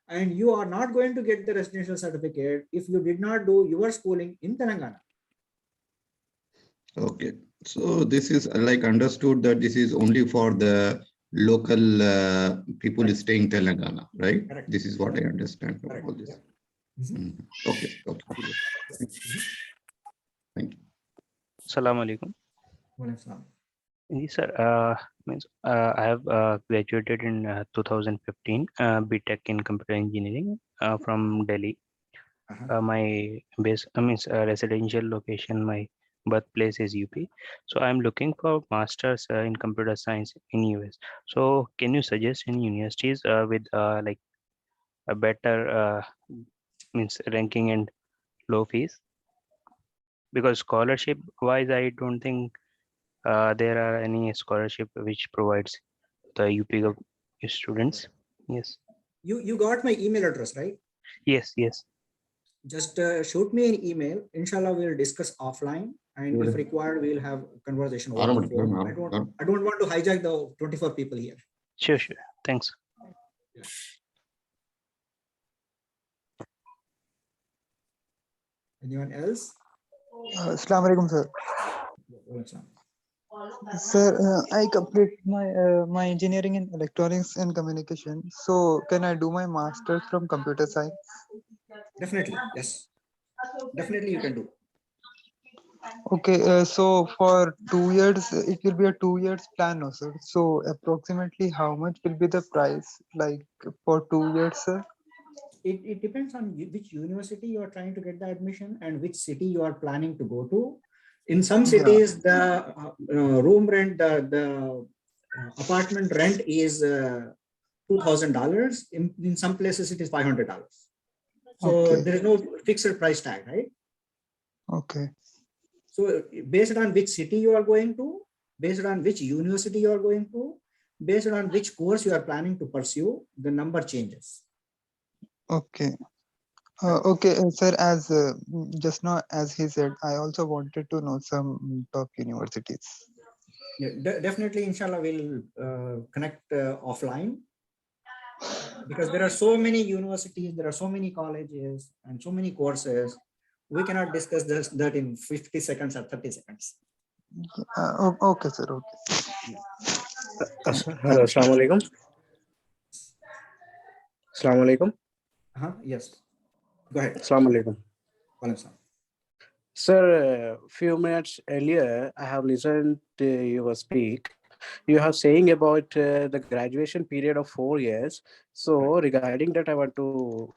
and you are not going to get the residential certificate if you did not do your schooling in Telangana. Okay, so this is like understood that this is only for the local people staying Telangana, right? Correct. This is what I understand from Correct. all this. Yeah. Mhm. Okay. Thank you. Assalamu alaikum. Walaikum salam. Yes, sir. I have graduated in 2015, BTech in computer engineering from Delhi. Uh-huh. My residential location, my birthplace is UP. So I'm looking for masters in computer science in US. So can you suggest any universities with like a better ranking and low fees? Because scholarship wise, I don't think there are any scholarship which provides the UP students. Yes. You got my email address, right? Yes. Just shoot me an email. Inshallah, we'll discuss offline, and if required, we'll have conversation over the phone. I don't want to hijack the 24 people here. Sure. Thanks. Anyone else? Assalamu alaikum, sir. Welcome. Sir, I complete my engineering in electronics and communication. So, can I do my master's from computer science? Definitely, yes. Definitely you can do. Okay, so for 2 years, it will be a 2 years plan, no, sir. So, approximately how much will be the price, like for 2 years, sir? It depends on which university you are trying to get the admission and which city you are planning to go to. In some Yeah. cities, the room rent, the apartment rent is $2,000. In some places, it is $500. So Okay. there is no fixed price tag, right? Okay. So based on which city you are going to, based on which university you are going to, based on which course you are planning to pursue, the number changes. Okay. Okay, sir, as just now, as he said, I also wanted to know some top universities. Yeah, definitely, inshallah, we'll connect offline, because there are so many universities, there are so many colleges and so many courses. We cannot discuss that in 50 seconds or 30 seconds. Okay, sir. Okay. Hello, Assalamu alaikum. Assalamu alaikum. Yes, go ahead. Assalamu alaikum. Walaikum. Sir, a few minutes earlier, I have listened to your speak. You have saying about the graduation period of 4 years. So regarding that, I want to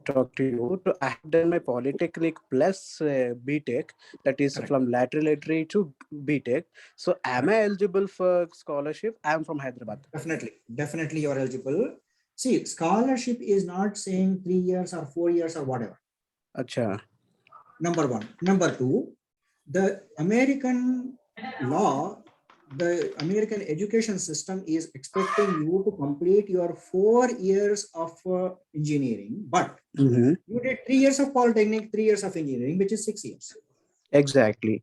talk to you. I have done my Polytechnic plus BTech, that is Correct. from lateral entry to BTech. So am I eligible for scholarship? I am from Hyderabad. Definitely you are eligible. See, scholarship is not saying 3 years or 4 years or whatever. Acha. Number one. Number two, the American law, the American education system is expecting you to complete your 4 years of engineering, but you did 3 years of Polytechnic, 3 years of engineering, which is 6 years. Exactly.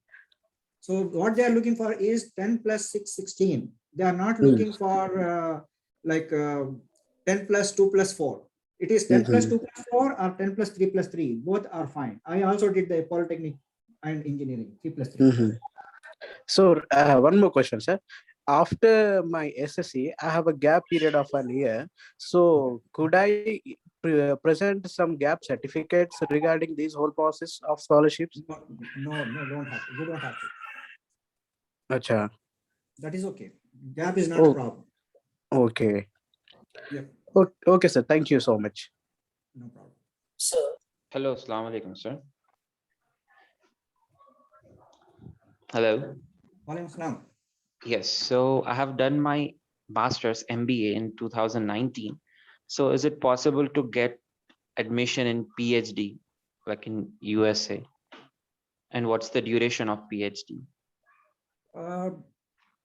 So what they are looking for is 10 plus 6, 16. They are not looking for 10 plus 2 plus 4. It is 10 plus 2 plus 4 or 10 plus 3 plus 3. Both are fine. I also did the Polytechnic and engineering, 3 plus 3. So one more question, sir. After my SSC, I have a gap period of an year. So could I present some gap certificates regarding this whole process of scholarships? No, don't have to. You don't have to. Acha. That is okay. Gap is not a problem. Okay. Yep. Okay, sir. Thank you so much. No problem. Sir, Hello, Assalamu alaikum, sir. Hello. Walaikum salam. Yes, so I have done my master's MBA in 2019. So is it possible to get admission in PhD, like in USA? And what's the duration of PhD?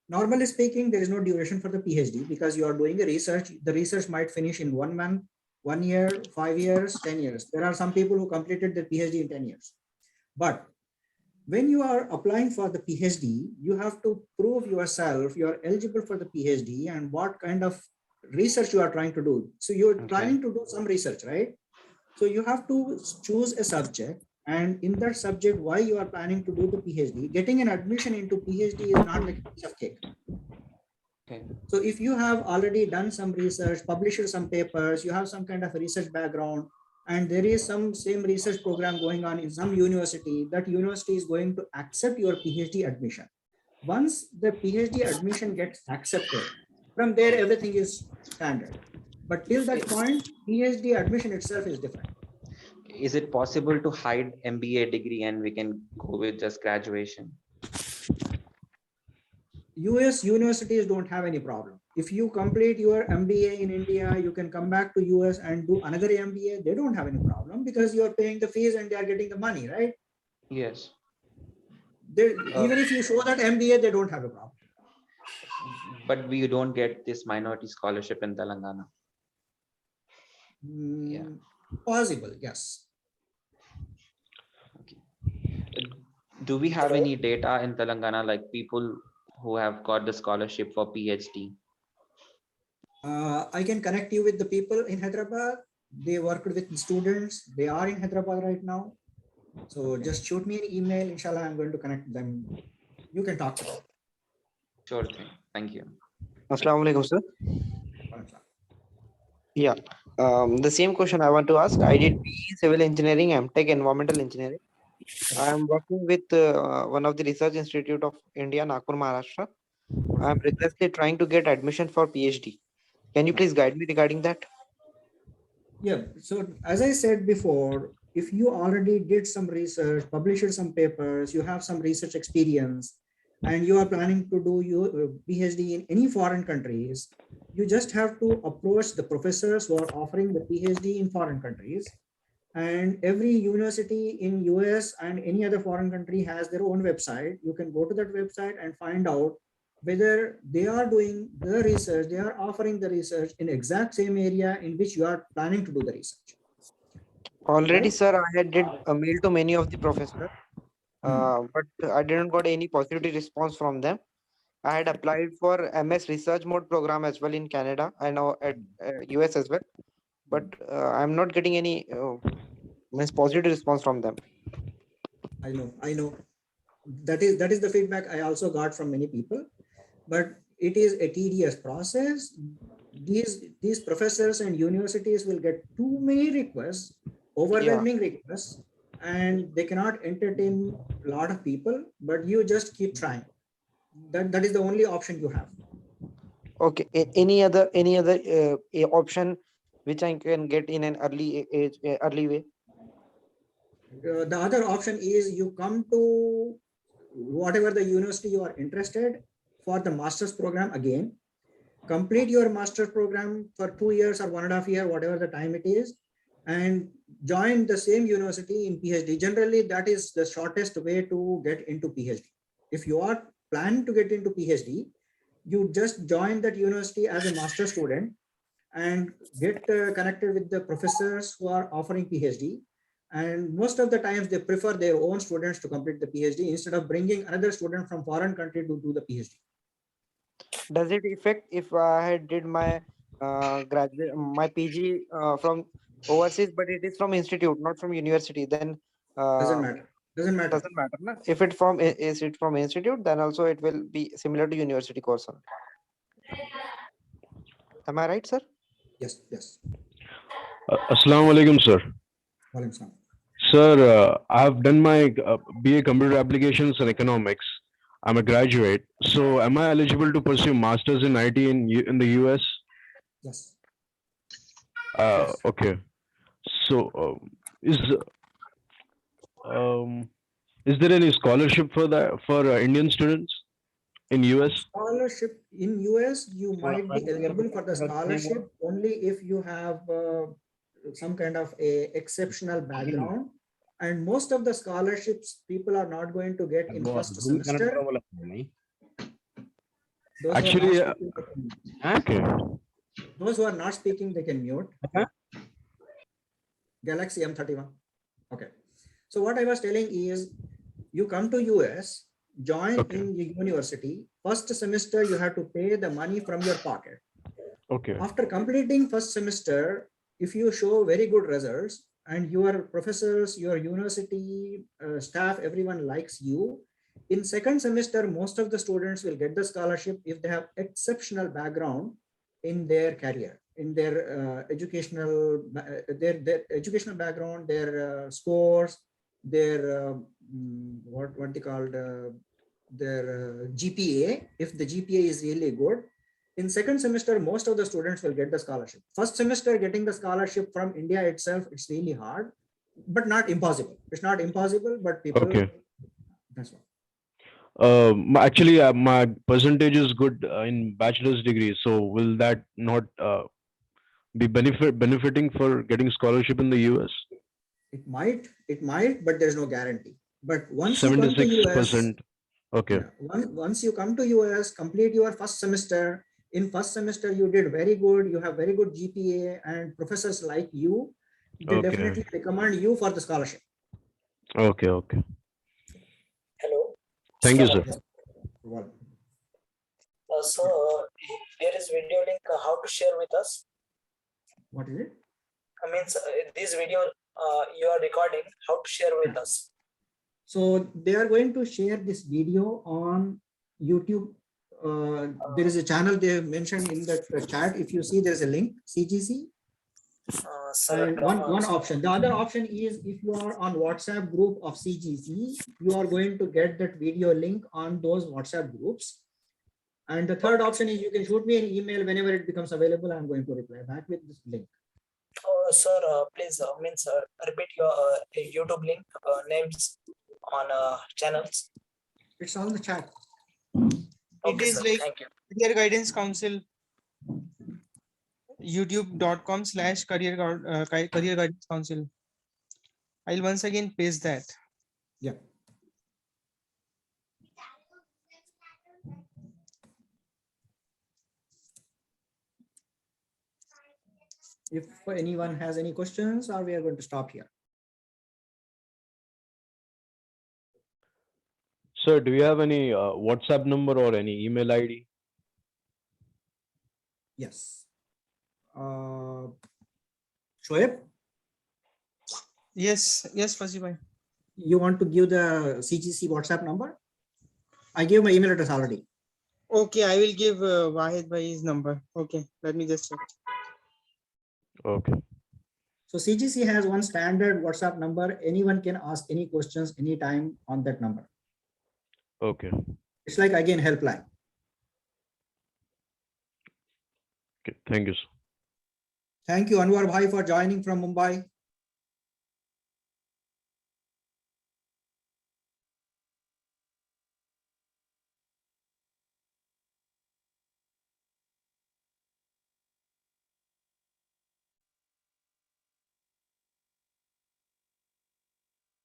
Normally speaking, there is no duration for the PhD because you are doing a research. The research might finish in 1 month, 1 year, 5 years, 10 years. There are some people who completed their PhD in 10 years. But when you are applying for the PhD, you have to prove yourself you are eligible for the PhD and what kind of research you are trying to do. So you're planning to do some research, right? So you have to choose a subject, and in that subject, why you are planning to do the PhD. Getting an admission into PhD is not like a piece of cake. Okay. So if you have already done some research, published some papers, you have some kind of a research background, and there is some same research program going on in some university, that university is going to accept your PhD admission. Once the PhD admission gets accepted, from there everything is standard. But till that point, PhD admission itself is different. Is it possible to hide MBA degree and we can go with just graduation? US universities don't have any problem. If you complete your MBA in India, you can come back to US and do another MBA. They don't have any problem because you are paying the fees and they are getting the money, right? Yes. Even if you show that MBA, they don't have a problem. But we don't get this minority scholarship in Telangana. Yeah. Possible, yes. Okay. Do we have any data in Telangana, like people who have got the scholarship for PhD? I can connect you with the people in Hyderabad. They worked with students. They are in Hyderabad right now. So just shoot me an email. Inshallah, I'm going to connect them. You can talk to them. Sure thing. Thank you. Assalamu alaikum, sir. Yeah. The same question I want to ask. I did BE Civil Engineering, MTech Environmental Engineering. I am working with one of the research institute of India, Nagpur, Maharashtra. I am recently trying to get admission for PhD. Can you please guide me regarding that? Yeah. So as I said before, if you already did some research, published some papers, you have some research experience, and you are planning to do your PhD in any foreign countries, you just have to approach the professors who are offering the PhD in foreign countries. And every university in US and any other foreign country has their own website. You can go to that website and find out whether they are doing the research, they are offering the research in exact same area in which you are planning to do the research. Already, Right? sir, I had did a mail to many of the professors, but I didn't got any positive response from them. I had applied for MS Research Mode program as well in Canada. I know at US as well, but I'm not getting any positive response from them. I know. That is the feedback I also got from many people, but it is a tedious process. These professors and universities will get too many requests, overwhelming requests, and they cannot entertain a lot of people, but you just keep trying. That is the only option you have. Okay. Any other option which I can get in an early way? The other option is you come to whatever the university you are interested for the master's program again, complete your master's program for 2 years or 1.5 years, whatever the time it is, and join the same university in PhD. Generally, that is the shortest way to get into PhD. If you are planning to get into PhD, you just join that university as a master student and get connected with the professors who are offering PhD. And most of the times they prefer their own students to complete the PhD instead of bringing another student from foreign country to do the PhD. Does it affect if I did my my PG from overseas, but it is from institute, not from university? Then Doesn't matter. Doesn't matter. Doesn't matter. Na? If it from is it from institute, then also it will be similar to university course. Am I right, sir? Yes. Yes. Assalamu alaikum, sir. Walaikum salam. Sir, I have done my BA Computer Applications and Economics. I'm a graduate. So am I eligible to pursue Masters in IT in the US? Yes. Okay. So is there any scholarship for that for Indian students in US? Scholarship in US, you might be eligible for the scholarship only if you have some kind of a exceptional background. And most of the scholarships people are not going to get in first semester. Actually, okay. Those who are not speaking, they can mute. Galaxy M31. Okay. So what I was telling is, you come to US, join in the university. First semester, you have to pay the money from your pocket. Okay. After completing first semester, if you show very good results and your professors, your university staff, everyone likes you, in second semester, most of the students will get the scholarship if they have exceptional background in their career, in their educational background, their scores, their what they called their GPA. If the GPA is really good, in second semester, most of the students will get the scholarship. First semester, getting the scholarship from India itself, it's really hard, but not impossible. It's not impossible, but people. Okay. That's all. Actually, my percentage is good in bachelor's degree. So will that not be benefiting for getting scholarship in the US? It might, but there's no guarantee. But once you come to US, 76%. Okay. Once you come to US, complete your first semester. In first semester, you did very good. You have very good GPA, and professors like you, they definitely recommend you for the scholarship. Okay. Okay. Hello. Thank you, sir. So there is video link how to share with us. What is it? I mean, this video your recording, how to share with us? So they are going to share this video on YouTube. There is a channel they have mentioned in that chat. If you see, there is a link, CGC. Sir, And one option. The other option is if you are on WhatsApp group of CGC, you are going to get that video link on those WhatsApp groups. And the third option is you can shoot me an email whenever it becomes available. I'm going to reply back with this link. Sir, please repeat your YouTube link names on channels. It's on the chat. It is sir, like thank you. Career Guidance Council, youtube.com/career guidance council. I'll once again paste that. Yeah. If anyone has any questions, or we are going to stop here. Sir, do you have any WhatsApp number or any email ID? Yes. Shoaib, Yes, Fuzzy bhai. you want to give the CGC WhatsApp number? I gave my email address already. Okay, I will give Wahid bhai his number. Okay, let me just check. Okay. So CGC has one standard WhatsApp number. Anyone can ask any questions anytime on that number. Okay. It's like, again, helpline. Okay. Thank you, sir. Thank you, Anwar Bhai, for joining from Mumbai.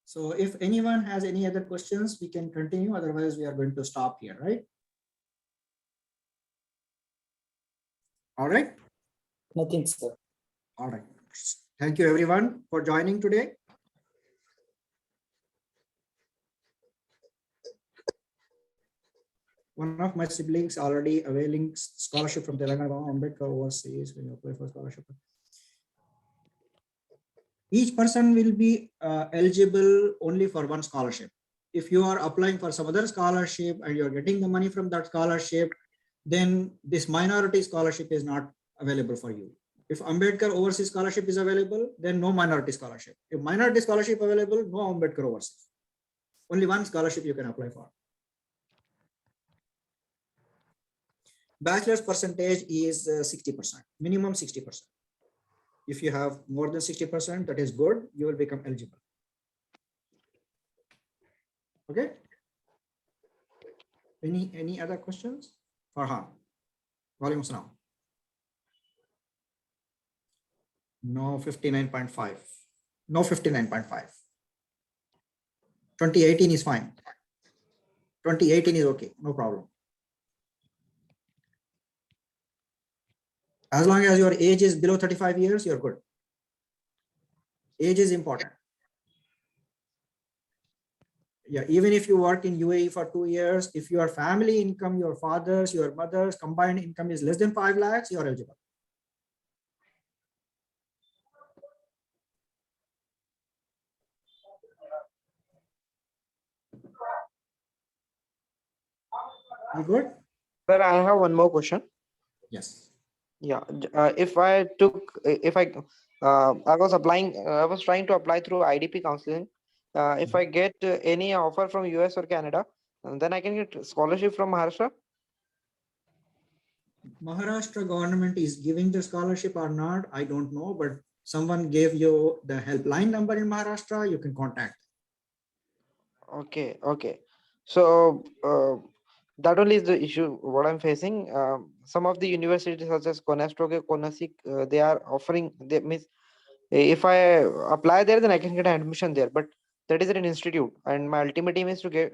So if anyone has any other questions, we can continue. Otherwise, we are going to stop here, right? All right. Nothing, sir. All right. Thank you, everyone, for joining today. One of my siblings already availing scholarship from Telangana Ambedkar overseas when you apply for scholarship. Each person will be eligible only for one scholarship. If you are applying for some other scholarship and you're getting the money from that scholarship, then this minority scholarship is not available for you. If Ambedkar overseas scholarship is available, then no minority scholarship. If minority scholarship available, no Ambedkar overseas. Only one scholarship you can apply for. Bachelor's percentage is 60%, minimum 60%. If you have more than 60%, that is good, you will become eligible. Okay. Any other questions? Farhan. Walaikum salam. No 59.5. No 59.5. 2018 is fine. 2018 is okay, no problem. As long as your age is below 35 years, you're good. Age is important. Yeah, even if you work in UAE for 2 years, if your family income, your father's, your mother's combined income is less than 5 lakhs, you're eligible. You good? Sir, I have one more question. Yes. Yeah, if I was trying to apply through IDP counseling. If I get any offer from US or Canada, then I can get scholarship from Maharashtra. Maharashtra government is giving the scholarship or not, I don't know, but someone gave you the helpline number in Maharashtra, you can contact. Okay, okay. So that only is the issue what I'm facing. Some of the universities such as Conestoga, Konasik, they are offering, they means if I apply there, then I can get an admission there. But that is at an institute, and my ultimate aim is to get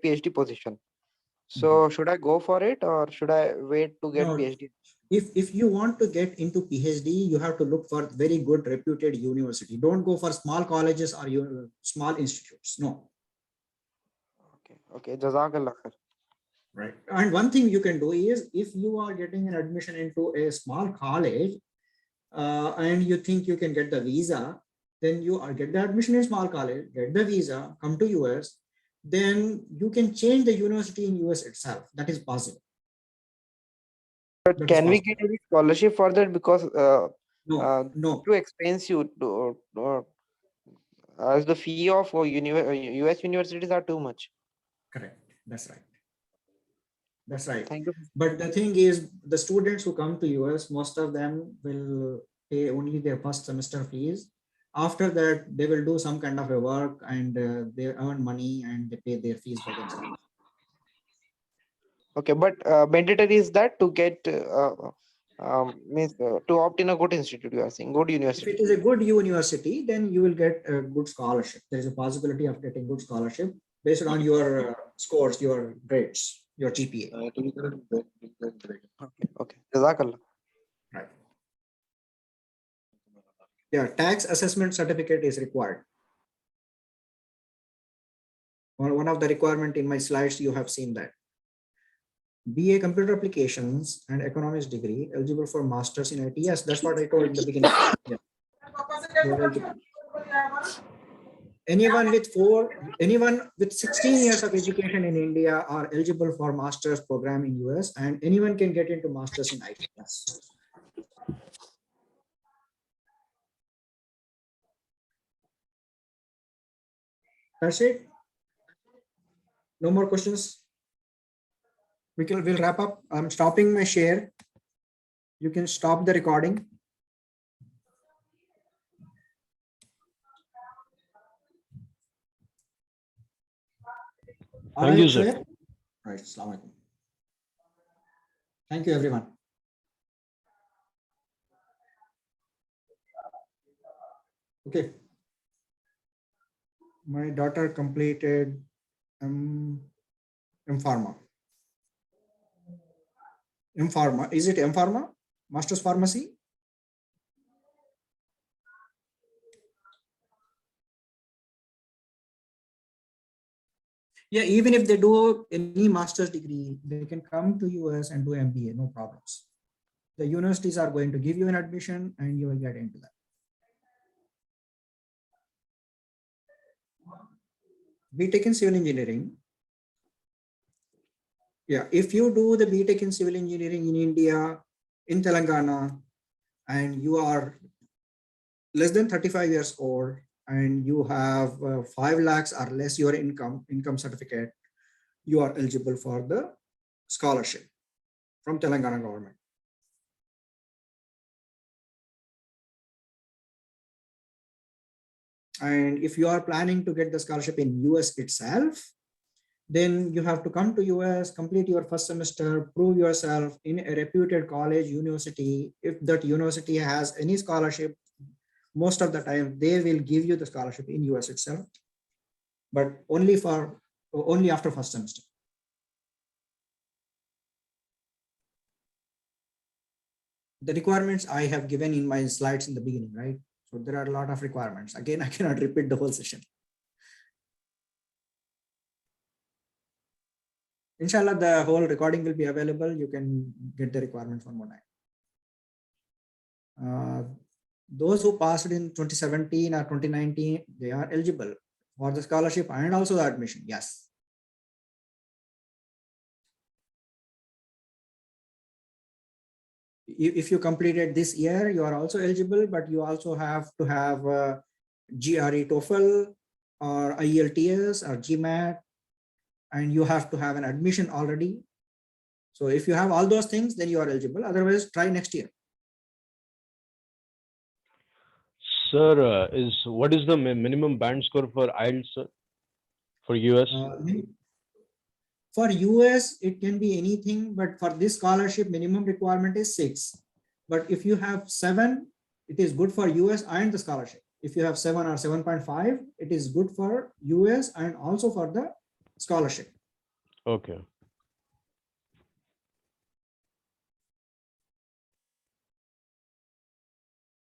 PhD position. So should I go for it, or should I wait to get No, PhD? if you want to get into PhD, you have to look for very good reputed university. Don't go for small colleges or your small institutes. No. Okay, Jazakallah khair. Right. And one thing you can do is, if you are getting an admission into a small college and you think you can get the visa, then you get the admission in small college, get the visa, come to US, then you can change the university in US itself. That is possible. But That is can we possible. get any scholarship for that? Because No. too expensive as the fee of US universities are too much. Correct. That's right. That's right. Thank you. But the thing is, the students who come to US, most of them will pay only their first semester fees. After that, they will do some kind of a work and they earn money and they pay their fees for themselves. Okay, but mandatory is that to get means to opt in a good institute, you are saying, good If university. it is a good university, then you will get a good scholarship. There is a possibility of getting good scholarship based on your scores, your grades, your GPA. Okay. Jazakallah. Right. Yeah, tax assessment certificate is required. One of the requirement in my slides, you have seen that. BA Computer Applications and Economics degree eligible for masters in IT. Yes, that's what I told in the beginning. Yeah. Anyone with 16 years of education in India are eligible for master's program in US, and anyone can get into masters in IT. Yes. That's it. No more questions. We'll wrap up. I'm stopping my share. You can stop the recording. Thank you, sir. Right. Assalamu alaikum. Thank you, everyone. Okay. My daughter completed M-Pharma. M-Pharma. Is it M-Pharma? Master's Pharmacy? Yeah, even if they do any master's degree, they can come to US and do MBA, no problems. The universities are going to give you an admission and you will get into that. BTech in Civil Engineering. Yeah, if you do the BTech in Civil Engineering in India, in Telangana, and you are less than 35 years old, and you have 5 lakhs or less your income certificate, you are eligible for the scholarship from Telangana government. And if you are planning to get the scholarship in US itself, then you have to come to US, complete your first semester, prove yourself in a reputed college, university. If that university has any scholarship, most of the time they will give you the scholarship in US itself, but only after first semester. The requirements I have given in my slides in the beginning, right? So there are a lot of requirements. Again, I cannot repeat the whole session. Inshallah, the whole recording will be available. You can get the requirements one more time. Those who passed in 2017 or 2019, they are eligible for the scholarship and also the admission. Yes. If you completed this year, you are also eligible, but you also have to have GRE TOEFL or IELTS or GMAT, and you have to have an admission already. So if you have all those things, then you are eligible. Otherwise, try next year. Sir, what is the minimum band score for IELTS, sir, for US? For US, it can be anything, but for this scholarship, minimum requirement is 6. But if you have 7, it is good for US and the scholarship. If you have 7 or 7.5, it is good for US and also for the scholarship. Okay.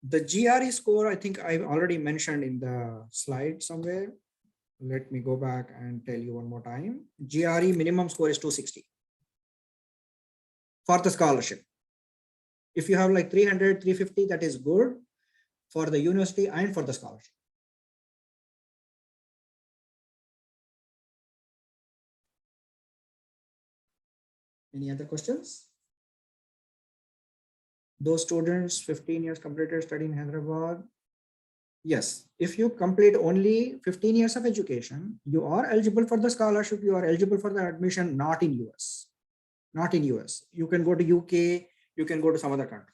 The GRE score, I think I already mentioned in the slide somewhere. Let me go back and tell you one more time. GRE minimum score is 260 for the scholarship. If you have like 300, 350, that is good for the university and for the scholarship. Any other questions? Those students 15 years completed study in Hyderabad. Yes, if you complete only 15 years of education, you are eligible for the scholarship. You are eligible for the admission, not in US. Not in US. You can go to UK, you can go to some other country.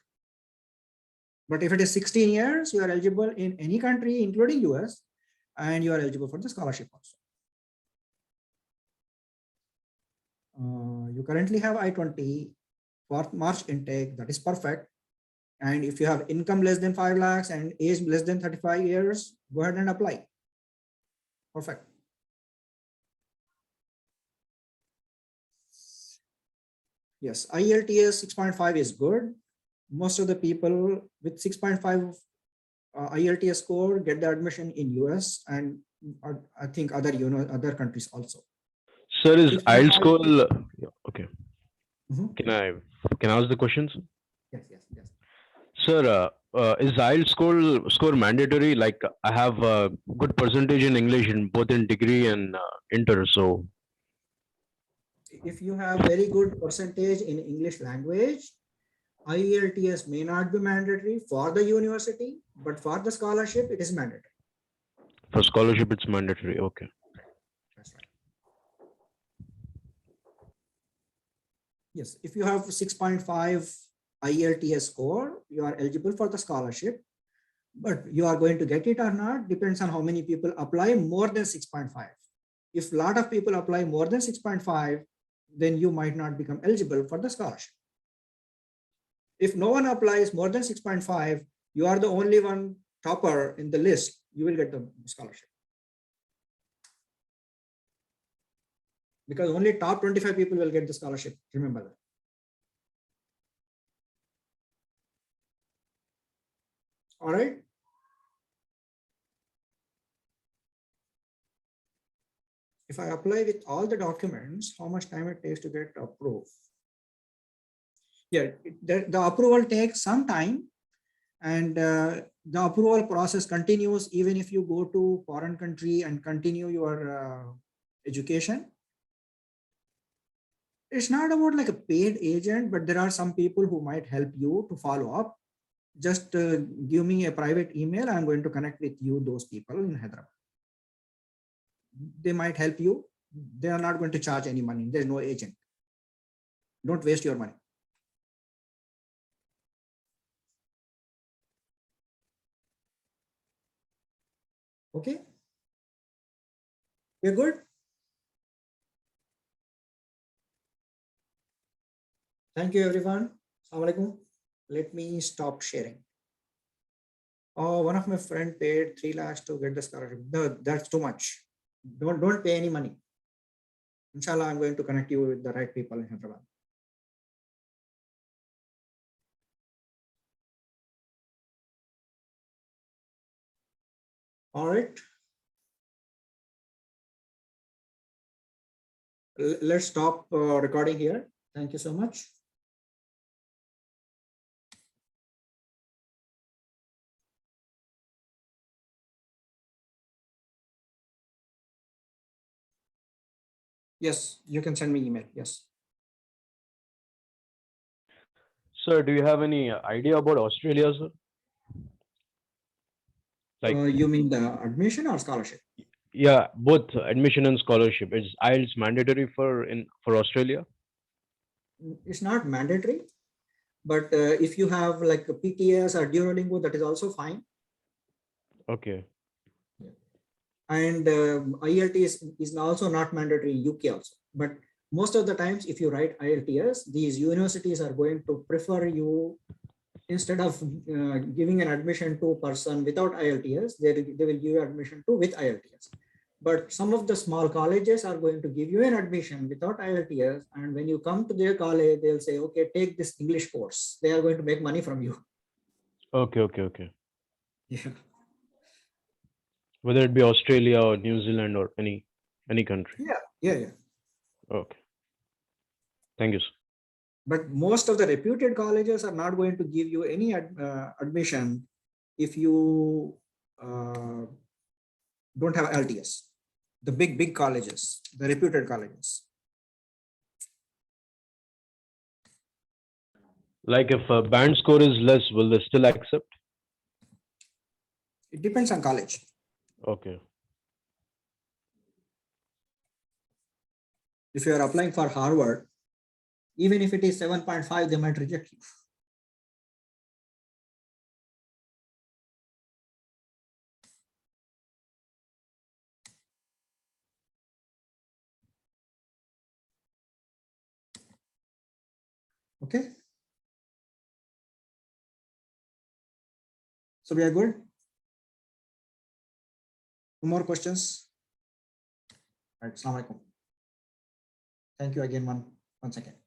But if it is 16 years, you are eligible in any country, including US, and you are eligible for the scholarship also. You currently have I-20 for March intake, that is perfect. And if you have income less than 5 lakhs and age less than 35 years, go ahead and apply. Perfect. Yes, IELTS 6.5 is good. Most of the people with 6.5 IELTS score get the admission in US and I think other countries also. Sir, is 6.5 IELTS score? Okay. Mhm. Can I ask the questions? Yes. Sir, is IELTS score mandatory? Like I have a good percentage in English in both in degree and inter. So If you have very good percentage in English language, IELTS may not be mandatory for the university, but for the scholarship, it is mandatory. for scholarship, it's mandatory. Okay. That's right. Yes, if you have 6.5 IELTS score, you are eligible for the scholarship, but you are going to get it or not depends on how many people apply more than 6.5. If a lot of people apply more than 6.5, then you might not become eligible for the scholarship. If no one applies more than 6.5, you are the only one topper in the list, you will get the scholarship. Because only top 25 people will get the scholarship, remember that. All right. If I apply with all the documents, how much time it takes to get approved? Yeah, the approval takes some time, and the approval process continues even if you go to foreign country and continue your education. It's not about like a paid agent, but there are some people who might help you to follow up. Just give me a private email. I'm going to connect with you, those people in Hyderabad. They might help you. They are not going to charge any money. There's no agent. Don't waste your money. Okay. We're good. Thank you, everyone. Assalamu alaikum. Let me stop sharing. Oh, one of my friend paid 3 lakhs to get the scholarship. No, that's too much. Don't pay any money. Inshallah, I'm going to connect you with the right people in Hyderabad. All right. Let's stop recording here. Thank you so much. Yes, you can send me email. Yes. Sir, do you have any idea about Australia, sir? Like, You mean the admission or scholarship? yeah, both admission and scholarship. Is IELTS mandatory for Australia? It's not mandatory, but if you have like a PTS or Duolingo, that is also fine. Okay. And IELTS is also not mandatory in UK also. But most of the times, if you write IELTS, these universities are going to prefer you instead of giving an admission to a person without IELTS, they will give you admission to with IELTS. But some of the small colleges are going to give you an admission without IELTS. And when you come to their college, they'll say, okay, take this English course. They are going to make money from you. Okay. Yeah. Whether it be Australia or New Zealand or any country. Yeah. Okay. Thank you, sir. But most of the reputed colleges are not going to give you any admission if you don't have LTS. The big colleges, the reputed colleges. Like if a band score is less, will they still accept? It depends on college. Okay. If you are applying for Harvard, even if it is 7.5, they might reject you. Okay. So we are good. No more questions. All right. Assalamu alaikum. Thank you again once again.